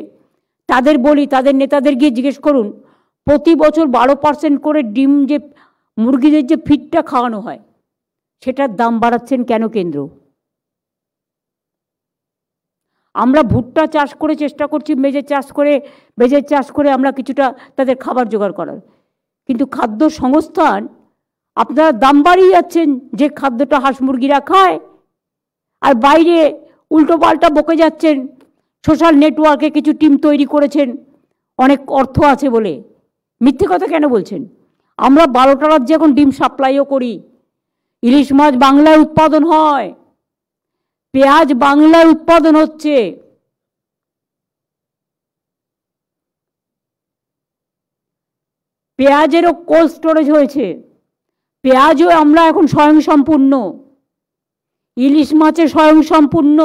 S1: তাদের বলি, তাদের নেতাদের গিয়ে জিজ্ঞেস করুন, প্রতি বছর 12% করে ডিম যে মুরগিদের যে ফিডটা খাওয়ানো হয় সেটার দাম বাড়াচ্ছেন কেন কেন্দ্র? আমরা ভুট্টা চাষ করে চেষ্টা করছি, মেজের চাষ করে আমরা কিছুটা তাদের খাবার জোগাড় করার, কিন্তু খাদ্য সংস্থান আপনারা দাম বাড়িয়ে যাচ্ছেন যে খাদ্যটা হাঁস মুরগিরা খায়, আর বাইরে উল্টো পাল্টা বকে যাচ্ছেন। সোশ্যাল নেটওয়ার্কে কিছু টিম তৈরি করেছেন অনেক অর্থ আছে বলে। মিথ্যে কথা কেন বলছেন? আমরা 12টা রাজ্যে এখন ডিম সাপ্লাইও করি। ইলিশ মাছ বাংলায় উৎপাদন হয়, পেঁয়াজ বাংলায় উৎপাদন হচ্ছে। পেঁয়াজেরও কোল্ড স্টোরেজ হয়েছে, পেঁয়াজও আমরা এখন স্বয়ংসম্পূর্ণ, ইলিশ মাছে স্বয়ংসম্পূর্ণ।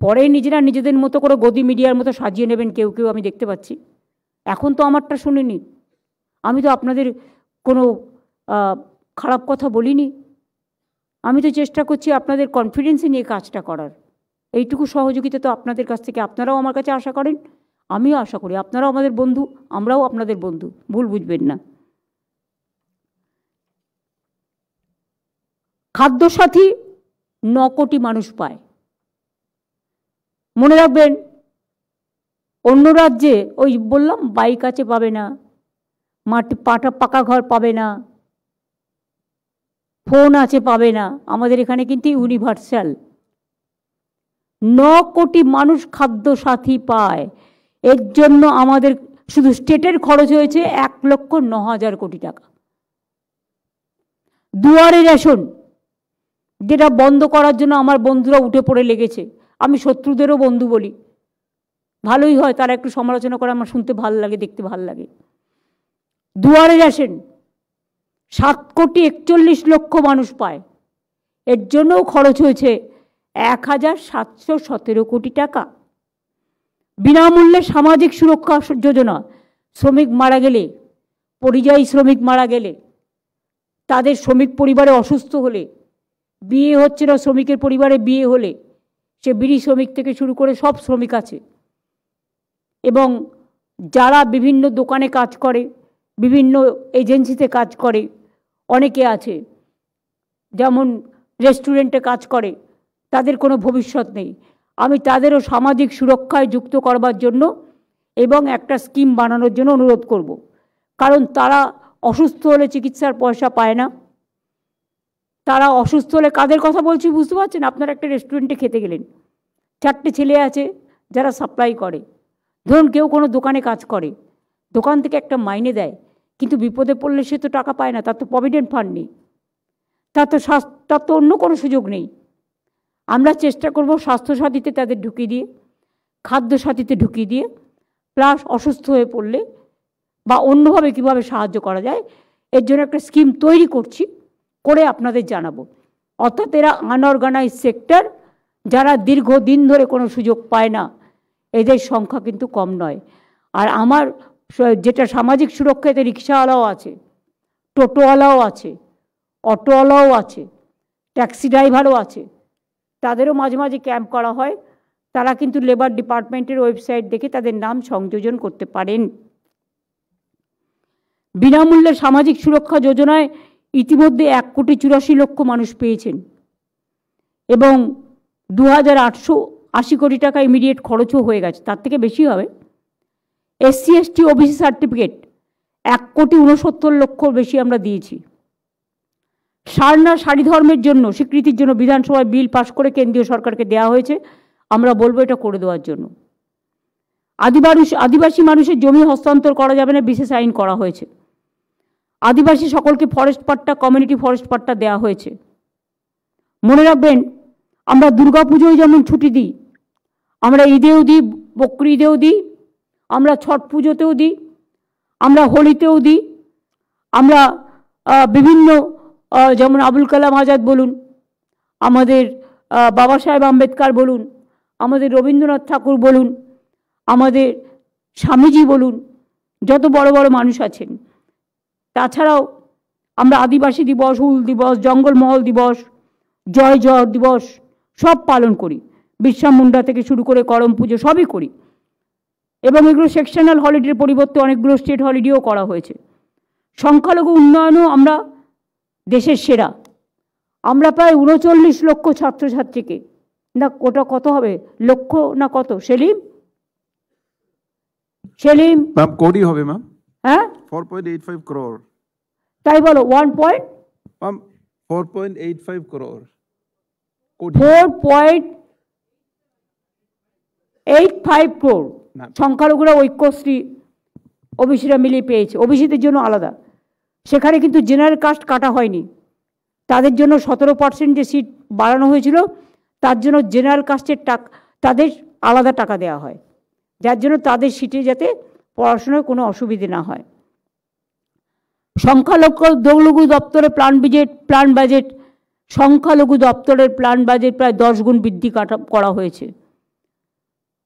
S1: পরে নিজেরা নিজেদের মতো করে গদি মিডিয়ার মতো সাজিয়ে নেবেন কেউ কেউ, আমি দেখতে পাচ্ছি। এখন তো আমারটা শুনিনি, আমি তো আপনাদের কোনো খারাপ কথা বলিনি। আমি তো চেষ্টা করছি আপনাদের কনফিডেন্সে নিয়ে কাজটা করার। এইটুকু সহযোগিতা তো আপনাদের কাছ থেকে আপনারাও আমার কাছে আশা করেন, আমিও আশা করি। আপনারাও আমাদের বন্ধু, আমরাও আপনাদের বন্ধু, ভুল বুঝবেন না। খাদ্যসাথী 9 কোটি মানুষ পায়। মনে রাখবেন, অন্য রাজ্যে ওই বললাম বাইক আছে পাবে না, পাকা ঘর পাবে না, ফোন আছে পাবে না, আমাদের এখানে কিন্তু ইউনিভার্সাল। 9 কোটি মানুষ খাদ্য সাথী পায়, এর জন্য আমাদের শুধু স্টেটের খরচ হয়েছে 1,09,000 কোটি টাকা। দুয়ারে রেশন যেটা বন্ধ করার জন্য আমার বন্ধুরা উঠে পড়ে লেগেছে, আমি শত্রুদেরও বন্ধু বলি, ভালোই হয়, তারা একটু সমালোচনা করে, আমার শুনতে ভালো লাগে, দেখতে ভালো লাগে। দুয়ারে রেশন 7,41,00,000 মানুষ পায়, এর জন্যও খরচ হয়েছে 1,717 কোটি টাকা। বিনামূল্যে সামাজিক সুরক্ষা যোজনা, শ্রমিক মারা গেলে, পরিযায়ী শ্রমিক মারা গেলে, তাদের শ্রমিক পরিবারে অসুস্থ হলে, বিয়ে হচ্ছে না শ্রমিকের পরিবারে বিয়ে হলে, সে বিড়ি শ্রমিক থেকে শুরু করে সব শ্রমিক আছে। এবং যারা বিভিন্ন দোকানে কাজ করে, বিভিন্ন এজেন্সিতে কাজ করে, অনেকে আছে যেমন রেস্টুরেন্টে কাজ করে, তাদের কোনো ভবিষ্যৎ নেই। আমি তাদেরও সামাজিক সুরক্ষায় যুক্ত করবার জন্য এবং একটা স্কিম বানানোর জন্য অনুরোধ করব। কারণ তারা অসুস্থ হলে চিকিৎসার পয়সা পায় না। তারা অসুস্থ হলে, কাদের কথা বলছি বুঝতে পারছেন? আপনারা একটা রেস্টুরেন্টে খেতে গেলেন, 4টে ছেলে আছে যারা সাপ্লাই করে, ধরুন কেউ কোনো দোকানে কাজ করে, দোকান থেকে একটা মাইনে দেয়, কিন্তু বিপদে পড়লে সে তো টাকা পায় না, তার তো প্রভিডেন্ট ফান্ড নেই, তার তো অন্য কোনো সুযোগ নেই। আমরা চেষ্টা করব স্বাস্থ্যসাথীতে তাদের ঢুকিয়ে দিয়ে, খাদ্যসাথীতে ঢুকিয়ে দিয়ে, প্লাস অসুস্থ হয়ে পড়লে বা অন্যভাবে কীভাবে সাহায্য করা যায়, এর জন্য একটা স্কিম তৈরি করছি, করে আপনাদের জানাবো। অর্থাৎ এরা আনঅর্গানাইজ সেক্টর, যারা দীর্ঘদিন ধরে কোনো সুযোগ পায় না, এদের সংখ্যা কিন্তু কম নয়। আর আমার যেটা সামাজিক সুরক্ষাতে রিক্সাওয়ালাও আছে, টোটোওয়ালাও আছে, অটোওয়ালাও আছে, ট্যাক্সি ড্রাইভারও আছে, তাদেরও মাঝে মাঝে ক্যাম্প করা হয়। তারা কিন্তু লেবার ডিপার্টমেন্টের ওয়েবসাইট দেখে তাদের নাম সংযোজন করতে পারেন। বিনামূল্যে সামাজিক সুরক্ষা যোজনায় ইতিমধ্যে 1,84,00,000 মানুষ পেয়েছেন এবং 2,880 কোটি টাকা ইমিডিয়েট খরচও হয়ে গেছে, তার থেকে বেশি হবে। SC ST OBC সার্টিফিকেট 1,69,00,000 বেশি আমরা দিয়েছি। সারনা শাড়ি ধর্মের জন্য স্বীকৃতির জন্য বিধানসভায় বিল পাশ করে কেন্দ্রীয় সরকারকে দেওয়া হয়েছে, আমরা বলবো এটা করে দেওয়ার জন্য। আদিবাসী মানুষের জমি হস্তান্তর করা যাবে না, বিশেষ আইন করা হয়েছে। আদিবাসী সকলকে ফরেস্ট পাট্টা, কমিউনিটি ফরেস্ট পাট্টা দেওয়া হয়েছে। মনে রাখবেন, আমরা দুর্গাপুজোয় যেমন ছুটি দিই, আমরা ঈদেও দিই, বকরি ঈদেও দিই, আমরা ছট পুজোতেও দিই, আমরা হোলিতেও দিই, আমরা বিভিন্ন যেমন আবুল কালাম আজাদ বলুন, আমাদের বাবা সাহেব আম্বেদকর বলুন, আমাদের রবীন্দ্রনাথ ঠাকুর বলুন, আমাদের স্বামীজি বলুন, যত বড় বড় মানুষ আছেন। তাছাড়াও আমরা আদিবাসী দিবস, হুল দিবস, জঙ্গলমহল দিবস, জয় জয় দিবস সব পালন করি। বিরসা মুন্ডা থেকে শুরু করে করম পুজো সবই করি। এবং এগুলো সেকশনাল হলিডের পরিবর্তে অনেকগুলো স্টেট হলিডেও করা হয়েছে। সংখ্যালঘু উন্নয়নও আমরা দেশের সেরা। আমরা প্রায় 39 লক্ষ ছাত্রছাত্রীকে, না ওটা কত হবে, লক্ষ না কত সেলিম? সেলিম
S8: ম্যাম কোটি হবে ম্যাম।
S1: হ্যাঁ
S8: 4.85 crore।
S1: তাই বলো
S8: 4.85 crore।
S1: 4.85 crore সংখ্যালঘুরা ঐক্যশ্রী ওবিসিরা মিলিয়ে পেয়েছে। ওবিসিদের জন্য আলাদা, সেখানে কিন্তু জেনারেল কাস্ট কাটা হয়নি। তাদের জন্য 17% যে সিট বাড়ানো হয়েছিল, তার জন্য জেনারেল কাস্টের তাদের আলাদা টাকা দেওয়া হয়, যার জন্য তাদের সিটে যাতে পড়াশোনায় কোনো অসুবিধে না হয়। সংখ্যালঘু দপ্তরের প্ল্যান বাজেট সংখ্যালঘু দপ্তরের প্ল্যান বাজেট প্রায় 10 গুণ বৃদ্ধি করা হয়েছে।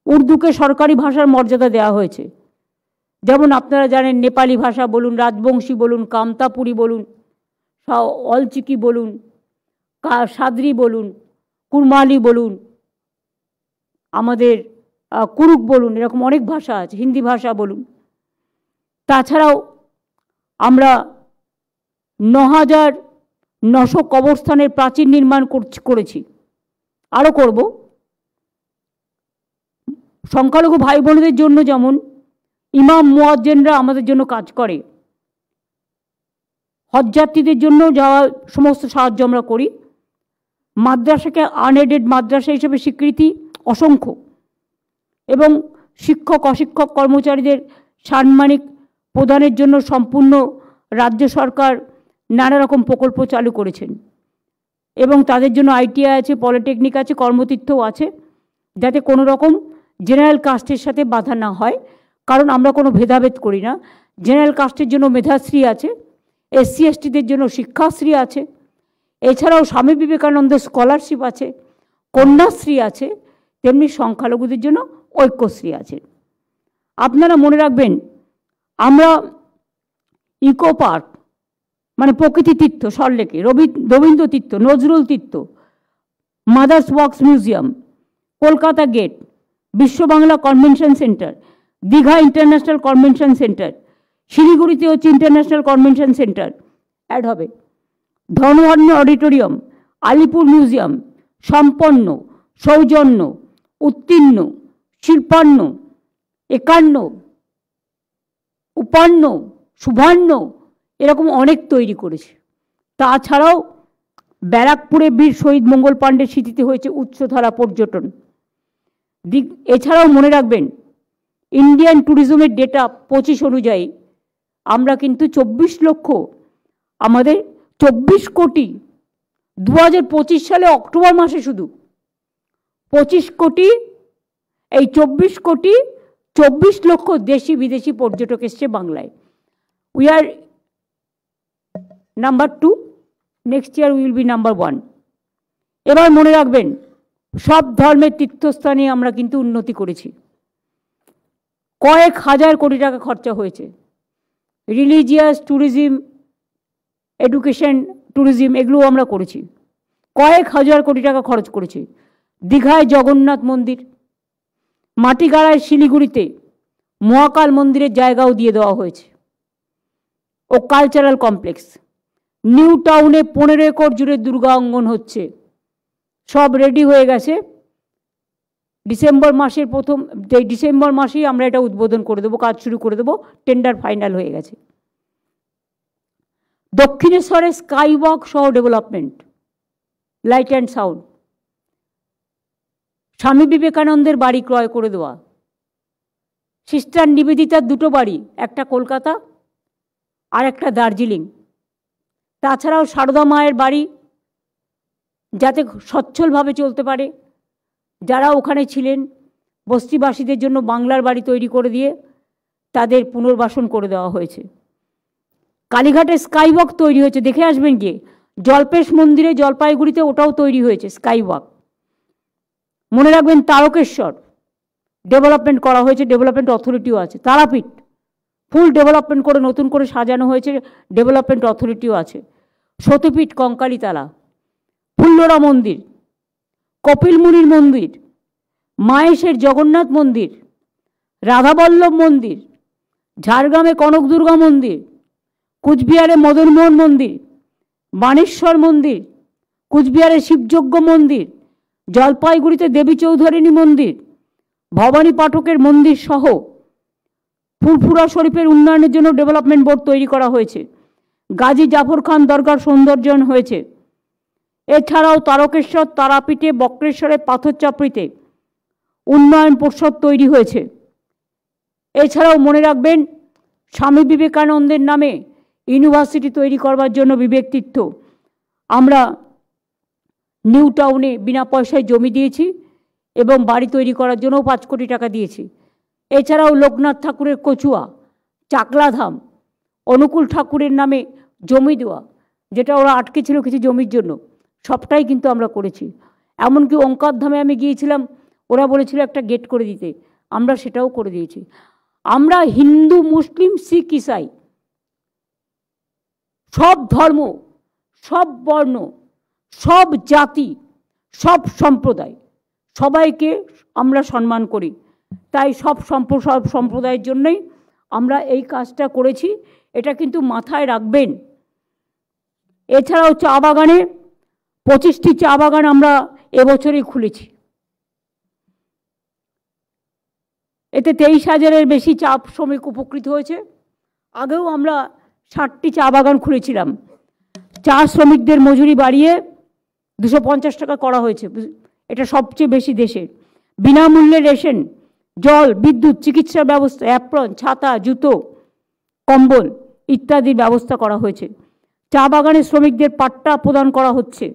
S1: উর্দুকে সরকারি ভাষার মর্যাদা দেওয়া হয়েছে। যেমন আপনারা জানেন, নেপালি ভাষা বলুন, রাজবংশী বলুন, কামতাপুরি বলুন, অলচিকি বলুন, সাদরি বলুন, কুরমালি বলুন, আমাদের কুরুক বলুন, এরকম অনেক ভাষা আছে, হিন্দি ভাষা বলুন। তাছাড়াও আমরা 9,900 কবরস্থানের প্রাচীর নির্মাণ করেছি, আরও করব। সংখ্যালঘু ভাই বোনদের জন্য যেমন ইমাম মুয়াজ্জিনরা আমাদের জন্য কাজ করে, হজযাত্রীদের জন্য যাওয়া সমস্ত সাহায্য আমরা করি। মাদ্রাসাকে আনএডেড মাদ্রাসা হিসেবে স্বীকৃতি অসংখ্য, এবং শিক্ষক অশিক্ষক কর্মচারীদের সাম্মানিক প্রদানের জন্য সম্পূর্ণ রাজ্য সরকার নানা রকম প্রকল্প চালু করেছেন, এবং তাদের জন্য ITI আছে, পলিটেকনিক আছে, কর্মতীর্থও আছে, যাতে কোনো রকম জেনারেল কাস্টের সাথে বাধা না হয়, কারণ আমরা কোনো ভেদাভেদ করি না। জেনারেল কাস্টের জন্য মেধাশ্রী আছে, SC STদের জন্য শিক্ষাশ্রী আছে, এছাড়াও স্বামী বিবেকানন্দ স্কলারশিপ আছে, কন্যাশ্রী আছে, তেমনি সংখ্যালঘুদের জন্য ঐক্যশ্রী আছে। আপনারা মনে রাখবেন, আমরা ইকো পার্ক মানে প্রকৃতি তীর্থ সল্টলেকে, Rabindra Tirtha, Nazrul Tirtha, mother's works museum, Kolkata gate, Biswa Bangla convention centre, Digha international convention centre, শিলিগুড়িতে হচ্ছে ইন্টারন্যাশনাল কনভেনশন সেন্টার অ্যাড হবে, ধনভান্য অডিটোরিয়াম, আলিপুর মিউজিয়াম, সম্পন্ন, সৌজন্য, উত্তীর্ণ, শিল্পান্ন, একান্ন, উপান্ন, শুভান্ন, এরকম অনেক তৈরি করেছে। তাছাড়াও ব্যারাকপুরে বীর শহীদ মঙ্গল পাণ্ডের স্মৃতিতে হয়েছে উচ্চধারা পর্যটন। এছাড়াও মনে রাখবেন, ইন্ডিয়ান ট্যুরিজমের ডেটা 25 অনুযায়ী আমরা কিন্তু 24 লক্ষ, আমাদের 24 কোটি 2025 সালে অক্টোবর মাসে শুধু 25 কোটি, এই 24 কোটি 24 লক্ষ দেশি বিদেশি পর্যটক এসছে বাংলায়। We are number 2, next year will be number 1। এবার মনে রাখবেন, সব ধর্মের তীর্থস্থানে আমরা কিন্তু উন্নতি করেছি। কয়েক হাজার কোটি টাকা খরচা হয়েছে। রিলিজিয়াস ট্যুরিজম, এডুকেশন ট্যুরিজম, এগুলো আমরা করেছি। কয়েক হাজার কোটি টাকা খরচ করেছি। দীঘায় জগন্নাথ মন্দির, মাটিগাড়ায় শিলিগুড়িতে মহাকাল মন্দিরের জায়গাও দিয়ে দেওয়া হয়েছে, ও কালচারাল কমপ্লেক্স। নিউ টাউনে 15 একর জুড়ে দুর্গা অঙ্গন হচ্ছে, সব রেডি হয়ে গেছে। ডিসেম্বর মাসেই আমরা এটা উদ্বোধন করে দেবো, কাজ শুরু করে দেবো, টেন্ডার ফাইনাল হয়ে গেছে। দক্ষিণেশ্বরে স্কাই ওয়াক সহ ডেভেলপমেন্ট, লাইট অ্যান্ড সাউন্ড। স্বামী বিবেকানন্দের বাড়ি ক্রয় করে দেওয়া, সিস্টার নিবেদিতার 2টো বাড়ি, একটা কলকাতা আর একটা দার্জিলিং। তাছাড়াও সারদা মায়ের বাড়ি যাতে সচ্ছলভাবে চলতে পারে, যারা ওখানে ছিলেন বস্তিবাসীদের জন্য বাংলার বাড়ি তৈরি করে দিয়ে তাদের পুনর্বাসন করে দেওয়া হয়েছে। কালীঘাটে স্কাইওয়াক তৈরি হয়েছে, দেখে আসবেন গিয়ে। জলপেশ মন্দিরে জলপাইগুড়িতে ওটাও তৈরি হয়েছে স্কাইওয়াক। মনে রাখবেন, তারকেশ্বর ডেভেলপমেন্ট করা হয়েছে, ডেভেলপমেন্ট অথরিটিও আছে। তারাপীঠ ফুল ডেভেলপমেন্ট করে নতুন করে সাজানো হয়েছে, ডেভেলপমেন্ট অথরিটিও আছে। সতীপীঠ কঙ্কালীতলা, ফুল্লরা মন্দির, কপিল মুনির মন্দির, মাহেশের জগন্নাথ মন্দির, রাধাবল্লভ মন্দির, ঝাড়গ্রামে কনক দুর্গা মন্দির, কুচবিহারে মদনমোহন মন্দির, বানেশ্বর মন্দির, কুচবিহারে শিবযজ্ঞ মন্দির, জলপাইগুড়িতে দেবী চৌধুরানী মন্দির, ভবানী পাঠকের মন্দির সহ ফুরফুরা শরীফের উন্নয়নের জন্য ডেভেলপমেন্ট বোর্ড তৈরি করা হয়েছে। গাজী জাফর খান দরগার সৌন্দর্যায়ন হয়েছে। এছাড়াও তারকেশ্বর, তারাপীঠে, বক্রেশ্বরে, পাথর চাপড়িতে উন্নয়ন পর্ষদ তৈরি হয়েছে। এছাড়াও মনে রাখবেন, স্বামী বিবেকানন্দের নামে ইউনিভার্সিটি তৈরি করবার জন্য বিবেক তীর্থ আমরা নিউ টাউনে বিনা পয়সায় জমি দিয়েছি এবং বাড়ি তৈরি করার জন্য 5 কোটি টাকা দিয়েছি। এছাড়াও লোকনাথ ঠাকুরের কচুয়া, চাকলাধাম, অনুকূল ঠাকুরের নামে জমি দেওয়া, যেটা ওরা আটকে ছিল কিছু জমির জন্য, সবটাই কিন্তু আমরা করেছি। এমনকি ওঙ্কার ধামে আমি গিয়েছিলাম, ওরা বলেছিল একটা গেট করে দিতে, আমরা সেটাও করে দিয়েছি। আমরা হিন্দু, মুসলিম, শিখ, ইসাই সব ধর্ম, সব বর্ণ, সব জাতি, সব সম্প্রদায়, সবাইকে আমরা সম্মান করি। তাই সব সম্প্রদায়ের জন্যই আমরা এই কাজটা করেছি, এটা কিন্তু মাথায় রাখবেন। এছাড়াও চা বাগানে 25টি চা বাগান আমরা এবছরই খুলেছি। এতে 23,000-এর বেশি চা শ্রমিক উপকৃত হয়েছে। আগেও আমরা 60টি চা বাগান খুলেছিলাম। চা শ্রমিকদের মজুরি বাড়িয়ে 250 টাকা করা হয়েছে, এটা সবচেয়ে বেশি দেশে। বিনামূল্যে রেশন, জল, বিদ্যুৎ, চিকিৎসা ব্যবস্থা, অ্যাপ্রন, ছাতা, জুতো, কম্বল ইত্যাদির ব্যবস্থা করা হয়েছে। চা বাগানের শ্রমিকদের পাট্টা প্রদান করা হচ্ছে।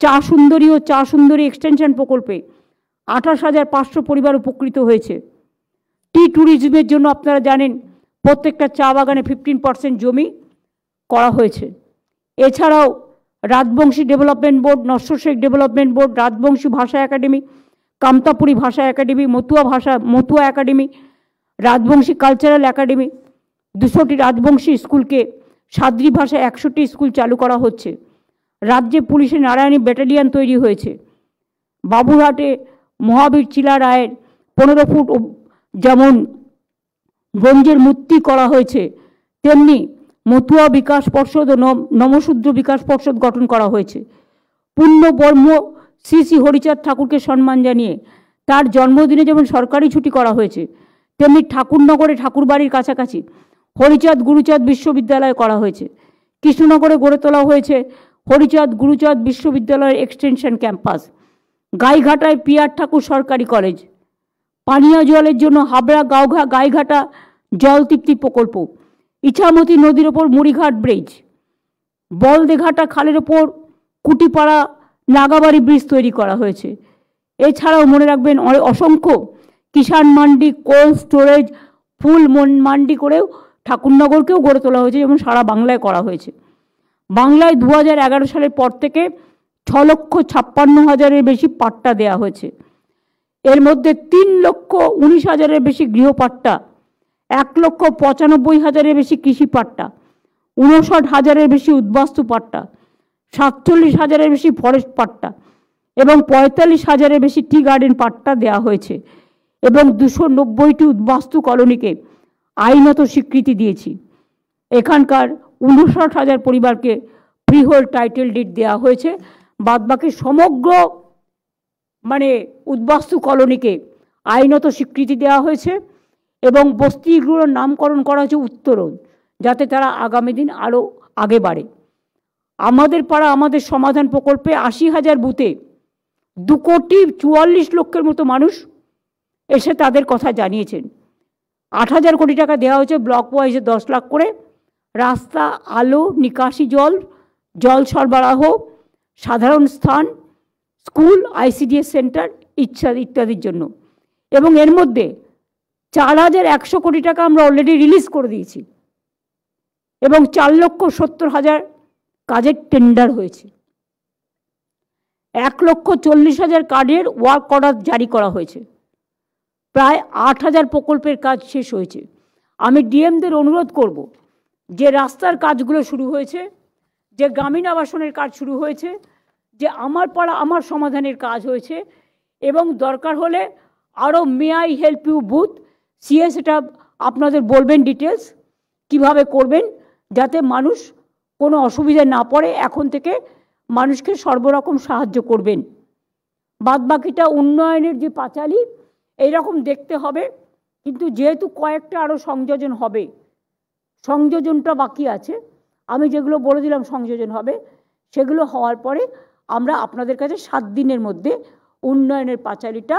S1: চা সুন্দরী ও চা সুন্দরী এক্সটেনশন প্রকল্পে 28,500 পরিবার উপকৃত হয়েছে। টি ট্যুরিজমের জন্য আপনারা জানেন প্রত্যেকটা চা বাগানে 15% জমি করা হয়েছে। এছাড়াও Rajbanshi development board, Nashya Sheikh development board, Rajbanshi ভাষা একাডেমি, কামতাপুরী ভাষা academy, Matua academy, Rajbanshi cultural academy, 200টি রাজবংশী স্কুলকে সাদ্রি ভাষা 100টি স্কুল চালু করা হচ্ছে। রাজ্যে পুলিশের নারায়ণী ব্যাটালিয়ন তৈরি হয়েছে। বাবুরহাটে মহাবীর চিলা রায়ের 15 ফুট যেমন ব্রোঞ্জের মূর্তি করা হয়েছে, তেমনি মতুয়া বিকাশ পর্ষদ ও নমশূদ্র বিকাশ পর্ষদ গঠন করা হয়েছে। পূর্ণব্রহ্ম শ্রী শ্রী হরিচাঁদ ঠাকুরকে সম্মান জানিয়ে তার জন্মদিনে যেমন সরকারি ছুটি করা হয়েছে, তেমনি ঠাকুরনগরে ঠাকুরবাড়ির কাছাকাছি হরিচাঁদ গুরুচাঁদ বিশ্ববিদ্যালয় করা হয়েছে। কৃষ্ণনগরে গড়ে তোলা হয়েছে হরিচাঁদ গুরুচাঁদ বিশ্ববিদ্যালয়ের এক্সটেনশন ক্যাম্পাস। গাইঘাটায় পিআর ঠাকুর সরকারি কলেজ। পানীয় জলের জন্য হাবড়া গাইঘাটা জল তৃপ্তি প্রকল্প। ইছামতি নদীর ওপর মুড়িঘাট ব্রিজ। বলদেঘাটা খালের ওপর কুটিপাড়া নাগাবাড়ি ব্রিজ তৈরি করা হয়েছে। এছাড়াও মনে রাখবেন অসংখ্য কিষাণ মান্ডি, কোল্ড স্টোরেজ, ফুল মান্ডি করেও ঠাকুরনগরকেও গড়ে তোলা হয়েছে, যেমন সারা বাংলায় করা হয়েছে। বাংলায় 2011 সালের পর থেকে 6,56,000-এর বেশি পাট্টা দেয়া হয়েছে। এর মধ্যে 3,19,000-এর বেশি গৃহপাট্টা, 1,95,000-এর বেশি কৃষি পাট্টা, 59,000-এর বেশি উদ্বাস্তু পাট্টা, 47,000-এর বেশি ফরেস্ট পাট্টা এবং 45,000-এর বেশি টি গার্ডেন পাট্টা দেওয়া হয়েছে এবং 290টি উদ্বাস্তু কলোনিকে আইনত স্বীকৃতি দিয়েছি। এখানকার 59,000 পরিবারকে ফ্রিহোল্ড টাইটেল ডিড দেওয়া হয়েছে। বাদবাকি সমগ্র উদ্বাস্তু কলোনিকে আইনত স্বীকৃতি দেওয়া হয়েছে এবং বস্তিগুলোর নামকরণ করা হয়েছে উত্তরণ, যাতে তারা আগামী দিন আরও আগে বাড়ে। আমাদের পাড়া আমাদের সমাধান প্রকল্পে 80,000 বুথে 2,44,00,000 মতো মানুষ এসে তাদের কথা জানিয়েছেন। 8,000 কোটি টাকা দেওয়া হয়েছে ব্লক ওয়াইজে 10 লাখ করে। রাস্তা, আলো, নিকাশি জল সরবরাহ, সাধারণ স্থান, স্কুল, ICDS সেন্টার ইত্যাদির জন্য। এবং এর মধ্যে 4,100 কোটি টাকা আমরা অলরেডি রিলিজ করে দিয়েছি এবং 4,70,000 কাজের টেন্ডার হয়েছে। 1,40,000 কার্ডের ওয়ার্ক অর্ডার জারি করা হয়েছে। প্রায় 8,000 প্রকল্পের কাজ শেষ হয়েছে। আমি ডিএমদের অনুরোধ করব যে রাস্তার কাজগুলো শুরু হয়েছে, যে গ্রামীণ আবাসনের কাজ শুরু হয়েছে, যে আমার পাড়া আমার সমাধানের কাজ হয়েছে এবং দরকার হলে আরও may I help you booth CA সেটা আপনাদের বলবেন ডিটেলস কিভাবে করবেন, যাতে মানুষ কোনো অসুবিধা না পড়ে। এখন থেকে মানুষকে সর্বরকম সাহায্য করবেন। বাদবাকিটা উন্নয়নের যে পাঁচালী এইরকম দেখতে হবে, কিন্তু যেহেতু কয়েকটা আরও সংযোজন হবে, সংযোজনটা বাকি আছে। আমি যেগুলো বলে দিলাম সংযোজন হবে, সেগুলো হওয়ার পরে আমরা আপনাদের কাছে 7 দিনের মধ্যে উন্নয়নের পাঁচালীটা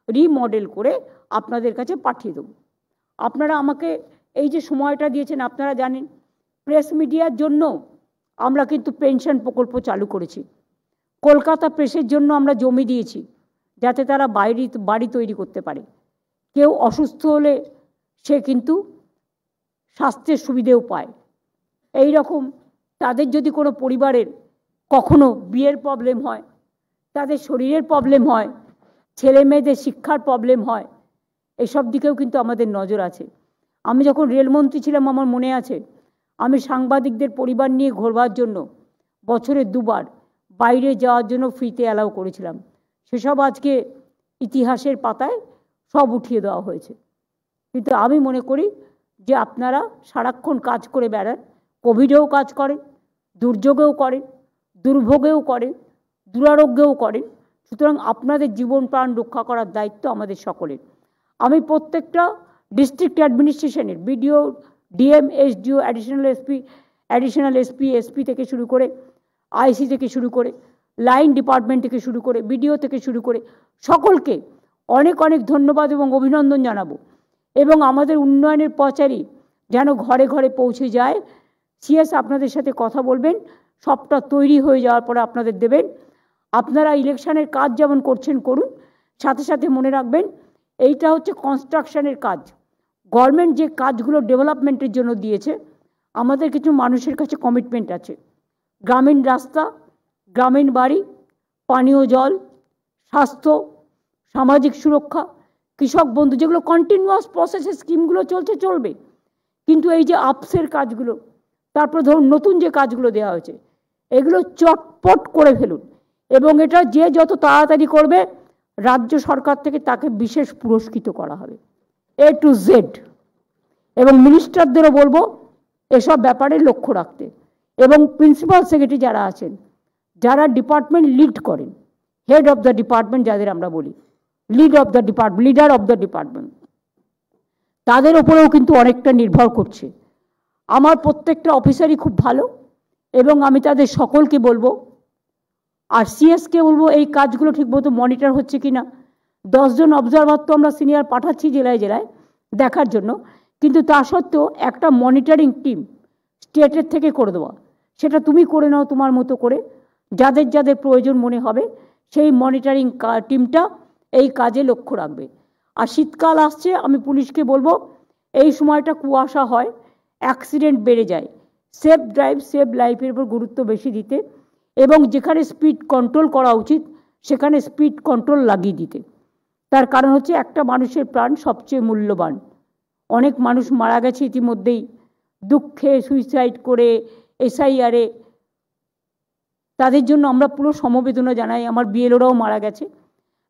S1: রিমডেল করে আপনাদের কাছে পাঠিয়ে দেব। আপনারা আমাকে এই যে সময়টা দিয়েছেন, আপনারা জানেন প্রেস মিডিয়ার জন্য আমরা কিন্তু পেনশন প্রকল্প চালু করেছি। কলকাতা প্রেসের জন্য আমরা জমি দিয়েছি যাতে তারা বাড়ি তৈরি করতে পারে। কেউ অসুস্থ হলে সে কিন্তু স্বাস্থ্যের সুবিধেও পায়। এই রকম তাদের যদি কোনো পরিবারের কখনো বিয়ের প্রবলেম হয়, তাদের শরীরের প্রবলেম হয়, ছেলে মেয়েদের শিক্ষার প্রবলেম হয়, এসব দিকেও কিন্তু আমাদের নজর আছে। আমি যখন রেলমন্ত্রী ছিলাম, আমার মনে আছে আমি সাংবাদিকদের পরিবার নিয়ে ঘোরবার জন্য বছরে 2 বার বাইরে যাওয়ার জন্য ফ্রিতে অ্যালাউ করেছিলাম। সেসব আজকে ইতিহাসের পাতায় সব উঠিয়ে দেওয়া হয়েছে। কিন্তু আমি মনে করি যে আপনারা সারাক্ষণ কাজ করে বেড়ান, কোভিডেও কাজ করেন, দুর্যোগেও করেন, দুর্ভোগেও করেন, দুরারোগ্যেও করেন। সুতরাং আপনাদের জীবন প্রাণ রক্ষা করার দায়িত্ব আমাদের সকলের। আমি প্রত্যেকটা ডিস্ট্রিক্ট অ্যাডমিনিস্ট্রেশনের BDO DM, SDO, additional SP থেকে শুরু করে, আইসি থেকে শুরু করে, লাইন ডিপার্টমেন্ট থেকে শুরু করে, বিডিও থেকে শুরু করে সকলকে অনেক অনেক ধন্যবাদ এবং অভিনন্দন জানাবো। এবং আমাদের উন্নয়নের পচারি যেন ঘরে ঘরে পৌঁছে যায়। সিএস আপনাদের সাথে কথা বলবেন, সবটা তৈরি হয়ে যাওয়ার পরে আপনাদের দেবেন। আপনারা ইলেকশনের কাজ যেমন করছেন করুন, সাথে সাথে মনে রাখবেন এইটা হচ্ছে কনস্ট্রাকশনের কাজ। গভর্নমেন্ট যে কাজগুলো ডেভেলপমেন্টের জন্য দিয়েছে, আমাদের কিছু মানুষের কাছে কমিটমেন্ট আছে। গ্রামীণ রাস্তা, গ্রামীণ বাড়ি, পানীয় জল, স্বাস্থ্য, সামাজিক সুরক্ষা, কৃষক বন্ধু, যেগুলো কন্টিনিউয়াস প্রসেসে স্কিমগুলো চলবে। কিন্তু এই যে আপসের কাজগুলো, তারপর ধরুন নতুন যে কাজগুলো দেওয়া হয়েছে, এগুলো চটপট করে ফেলুন। এবং এটা যে যত তাড়াতাড়ি করবে রাজ্য সরকার থেকে তাকে বিশেষ পুরস্কৃত করা হবে, A to Z। এবং মিনিস্টারদেরও বলবো এসব ব্যাপারে লক্ষ্য রাখতে। এবং প্রিন্সিপাল সেক্রেটারি যারা আছেন, যারা ডিপার্টমেন্ট লিড করেন, হেড অফ দ্য ডিপার্টমেন্ট যাদের আমরা বলি, লিডার অফ দ্য ডিপার্টমেন্ট, তাদের ওপরেও কিন্তু অনেকটা নির্ভর করছে। আমার প্রত্যেকটা অফিসারই খুব ভালো এবং আমি তাদের সকলকে বলবো, আর সিএসকে বলবো এই কাজগুলো ঠিকমতো মনিটর হচ্ছে কিনা। 10 জন অবজারভার তো আমরা সিনিয়র পাঠাচ্ছি জেলায় জেলায় দেখার জন্য, কিন্তু তা সত্ত্বেও একটা মনিটরিং টিম স্টেটের থেকে করে দেওয়া, সেটা তুমি করে নাও তোমার মতো করে, যাদের যাদের প্রয়োজন মনে হবে সেই মনিটরিং টিমটা এই কাজে লক্ষ্য রাখবে। আর শীতকাল আসছে, আমি পুলিশকে বলবো এই সময়টা কুয়াশা হয়, অ্যাক্সিডেন্ট বেড়ে যায়, সেফ ড্রাইভ সেফ লাইফের উপর গুরুত্ব বেশি দিতে এবং যেখানে স্পিড কন্ট্রোল করা উচিত সেখানে স্পিড কন্ট্রোল লাগিয়ে দিতে। তার কারণ হচ্ছে একটা মানুষের প্রাণ সবচেয়ে মূল্যবান। অনেক মানুষ মারা গেছে ইতিমধ্যেই, দুঃখে সুইসাইড করে, এসআইআরে। তাদের জন্য আমরা পুরো সমবেদনা জানাই। আমার বিএলওরাও মারা গেছে,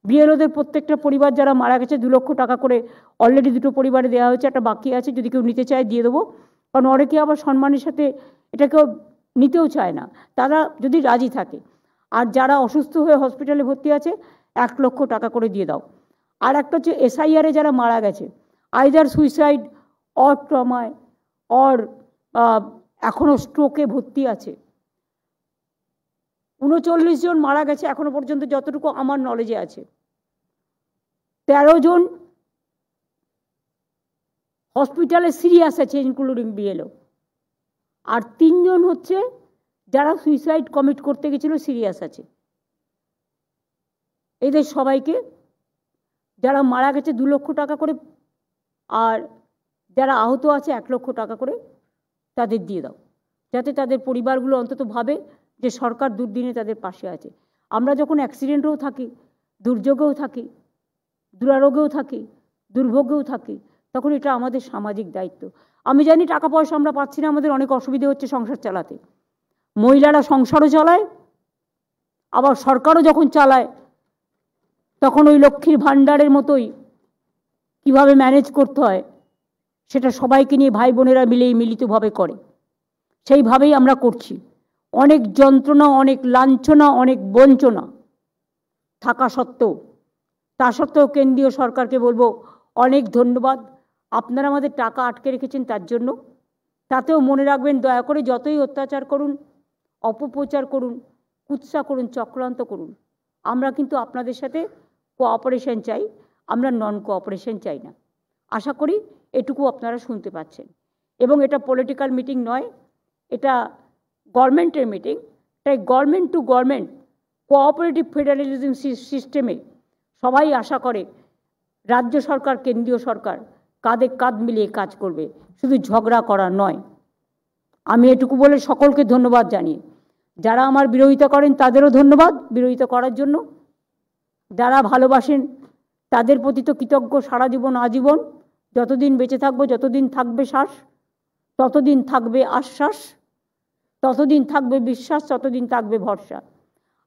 S1: বিএলওদের প্রত্যেকটা পরিবার যারা মারা গেছে 2 লক্ষ টাকা করে অলরেডি 2টো পরিবারে দেওয়া হয়েছে, একটা বাকি আছে, যদি কেউ নিতে চায় দিয়ে দেবো। কারণ অনেকে আবার সম্মানের সাথে এটা কেউ নিতেও চায় না, তারা যদি রাজি থাকে। আর যারা অসুস্থ হয়ে হসপিটালে ভর্তি আছে 1 লক্ষ টাকা করে দিয়ে দাও। আর একটা হচ্ছে এসআইআরে যারা মারা গেছে, আইদার সুইসাইড অর ট্রমায় অর এখনও স্ট্রোকে ভর্তি আছে, 39 জন মারা গেছে এখনো পর্যন্ত যতটুকু আমার নলেজে আছে। 13 জন হসপিটালে সিরিয়াস আছে ইনক্লুডিং বিএলও, আর 3 জন হচ্ছে যারা সুইসাইড কমিট করতে গেছিল সিরিয়াস আছে। এদের সবাইকে, যারা মারা গেছে 2 লক্ষ টাকা করে, আর যারা আহত আছে 1 লক্ষ টাকা করে তাদের দিয়ে দাও, যাতে তাদের পরিবারগুলো অন্তত ভাবে যে সরকার দুর্দিনে তাদের পাশে আছে। আমরা যখন অ্যাক্সিডেন্টেও থাকি, দুর্যোগেও থাকি, দুরারোগেও থাকি, দুর্ভোগেও থাকি, তখন এটা আমাদের সামাজিক দায়িত্ব। আমি জানি টাকা পয়সা আমরা পাচ্ছি না, আমাদের অনেক অসুবিধে হচ্ছে সংসার চালাতে। মহিলারা সংসারও চালায়, আবার সরকারও যখন চালায় তখন ওই লক্ষ্মীর ভাণ্ডারের মতোই কিভাবে ম্যানেজ করতে হয় সেটা সবাইকে নিয়ে ভাই বোনেরা মিলেই মিলিতভাবে করে, সেইভাবেই আমরা করছি। অনেক যন্ত্রণা, অনেক লাঞ্ছনা, অনেক বঞ্চনা থাকা সত্ত্বেও, তা সত্ত্বেও কেন্দ্রীয় সরকারকে বলবো অনেক ধন্যবাদ। আপনারা আমাদের টাকা আটকে রেখেছেন তার জন্য। তাতেও মনে রাখবেন, দয়া করে যতই অত্যাচার করুন, অপপ্রচার করুন, কুৎসা করুন, চক্রান্ত করুন, আমরা কিন্তু আপনাদের সাথে কোঅপারেশন চাই, আমরা নন কোঅপারেশন চাই না। আশা করি এটুকু আপনারা শুনতে পাচ্ছেন। এবং এটা পলিটিক্যাল মিটিং নয়, এটা গভর্নমেন্টের মিটিং। তাই government to government cooperative federalism সিস্টেমে সবাই আশা করে রাজ্য সরকার কেন্দ্রীয় সরকার কাঁধে কাঁধ মিলিয়ে কাজ করবে, শুধু ঝগড়া করা নয়। আমি এটুকু বলে সকলকে ধন্যবাদ জানিয়ে, যারা আমার বিরোধিতা করেন তাদেরও ধন্যবাদ বিরোধিতা করার জন্য, যারা ভালোবাসেন তাদের প্রতি তো কৃতজ্ঞ সারা জীবন আজীবন। যতদিন বেঁচে থাকবো, যতদিন থাকবে শ্বাস, ততদিন থাকবে আশ্বাস, ততদিন থাকবে বিশ্বাস, ততদিন থাকবে ভরসা।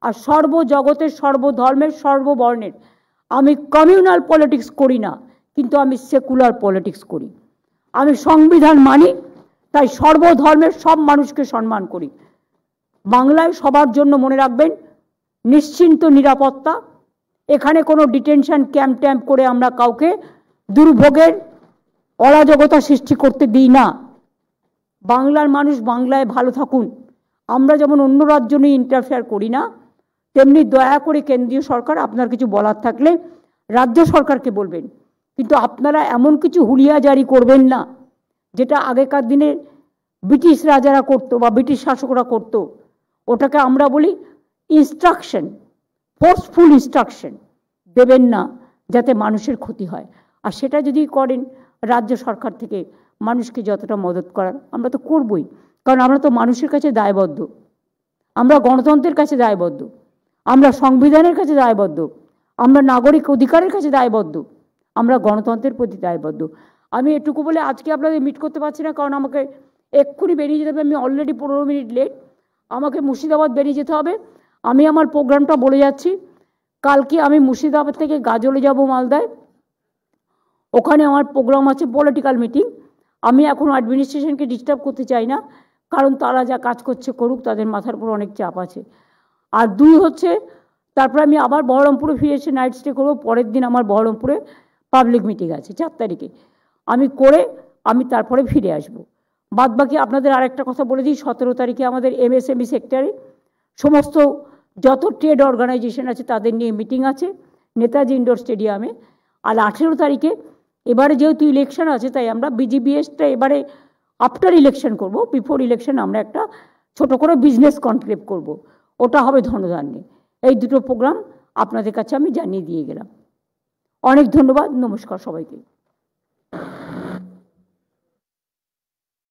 S1: আর সর্বজগতের, সর্বধর্মের, সর্ববর্ণের, আমি কমিউনাল পলিটিক্স করি না, কিন্তু আমি সেকুলার পলিটিক্স করি। আমি সংবিধান মানি, তাই সর্বধর্মের সব মানুষকে সম্মান করি। বাংলায় সবার জন্য মনে রাখবেন নিশ্চিন্ত নিরাপত্তা। এখানে কোনো ডিটেনশন ক্যাম্প ট্যাম্প করে আমরা কাউকে দুর্ভোগের অরাজকতা সৃষ্টি করতে দিই না। বাংলার মানুষ বাংলায় ভালো থাকুন। আমরা যেমন অন্য রাজ্য নিয়ে ইন্টারফেয়ার করি না, তেমনি দয়া করে কেন্দ্রীয় সরকার আপনার কিছু বলার থাকলে রাজ্য সরকারকে বলবেন, কিন্তু আপনারা এমন কিছু হুলিয়া জারি করবেন না যেটা আগেকার দিনে ব্রিটিশ রাজারা করতো বা ব্রিটিশ শাসকরা করতো। ওটাকে আমরা বলি ইনস্ট্রাকশন, ফোর্সফুল ইনস্ট্রাকশন দেবেন না যাতে মানুষের ক্ষতি হয়। আর সেটা যদি করেন রাজ্য সরকার থেকে মানুষকে যতটা মদত করার আমরা তো করবই, কারণ আমরা তো মানুষের কাছে দায়বদ্ধ, আমরা গণতন্ত্রের কাছে দায়বদ্ধ, আমরা সংবিধানের কাছে দায়বদ্ধ, আমরা নাগরিক অধিকারের কাছে দায়বদ্ধ, আমরা গণতন্ত্রের প্রতি দায়বদ্ধ। আমি এটুকু বলে আজকে আপনাদের মিট করতে পারছি না, কারণ আমাকে এক্ষুনি বেরিয়ে যেতে হবে। আমি অলরেডি 15 মিনিট লেট, আমাকে মুর্শিদাবাদ বেরিয়ে যেতে হবে। আমি আমার প্রোগ্রামটা বলে যাচ্ছি, কালকে আমি মুর্শিদাবাদ থেকে গাজলে যাব মালদায়, ওখানে আমার প্রোগ্রাম আছে পলিটিক্যাল মিটিং। আমি এখন অ্যাডমিনিস্ট্রেশনকে ডিস্টার্ব করতে চাই না, কারণ তারা যা কাজ করছে করুক, তাদের মাথার উপর অনেক চাপ আছে। আর 2 হচ্ছে তারপরে আমি আবার বহরমপুরে ফিরে এসে নাইট স্টে করবো। পরের দিন আমার বহরমপুরে পাবলিক মিটিং আছে 4 তারিখে, আমি করে আমি তারপরে ফিরে আসবো। বাদ বাকি আপনাদের আরেকটা কথা বলে দিই, 17 তারিখে আমাদের MSME সেক্টরে সমস্ত যত ট্রেড অর্গানাইজেশন আছে তাদের নিয়ে মিটিং আছে নেতাজি ইন্ডোর স্টেডিয়ামে। আর 18 তারিখে এবারে যেহেতু ইলেকশন আছে তাই আমরা BGBSটা এবারে আফটার ইলেকশন করব, বিফোর ইলেকশন আমরা একটা ছোট করে বিজনেস কনক্লেভ করব, ওটা হবে ধনধান্যে। এই দুটো প্রোগ্রাম আপনাদের কাছে আমি জানিয়ে দিয়ে গেলাম। অনেক ধন্যবাদ, নমস্কার সবাইকে।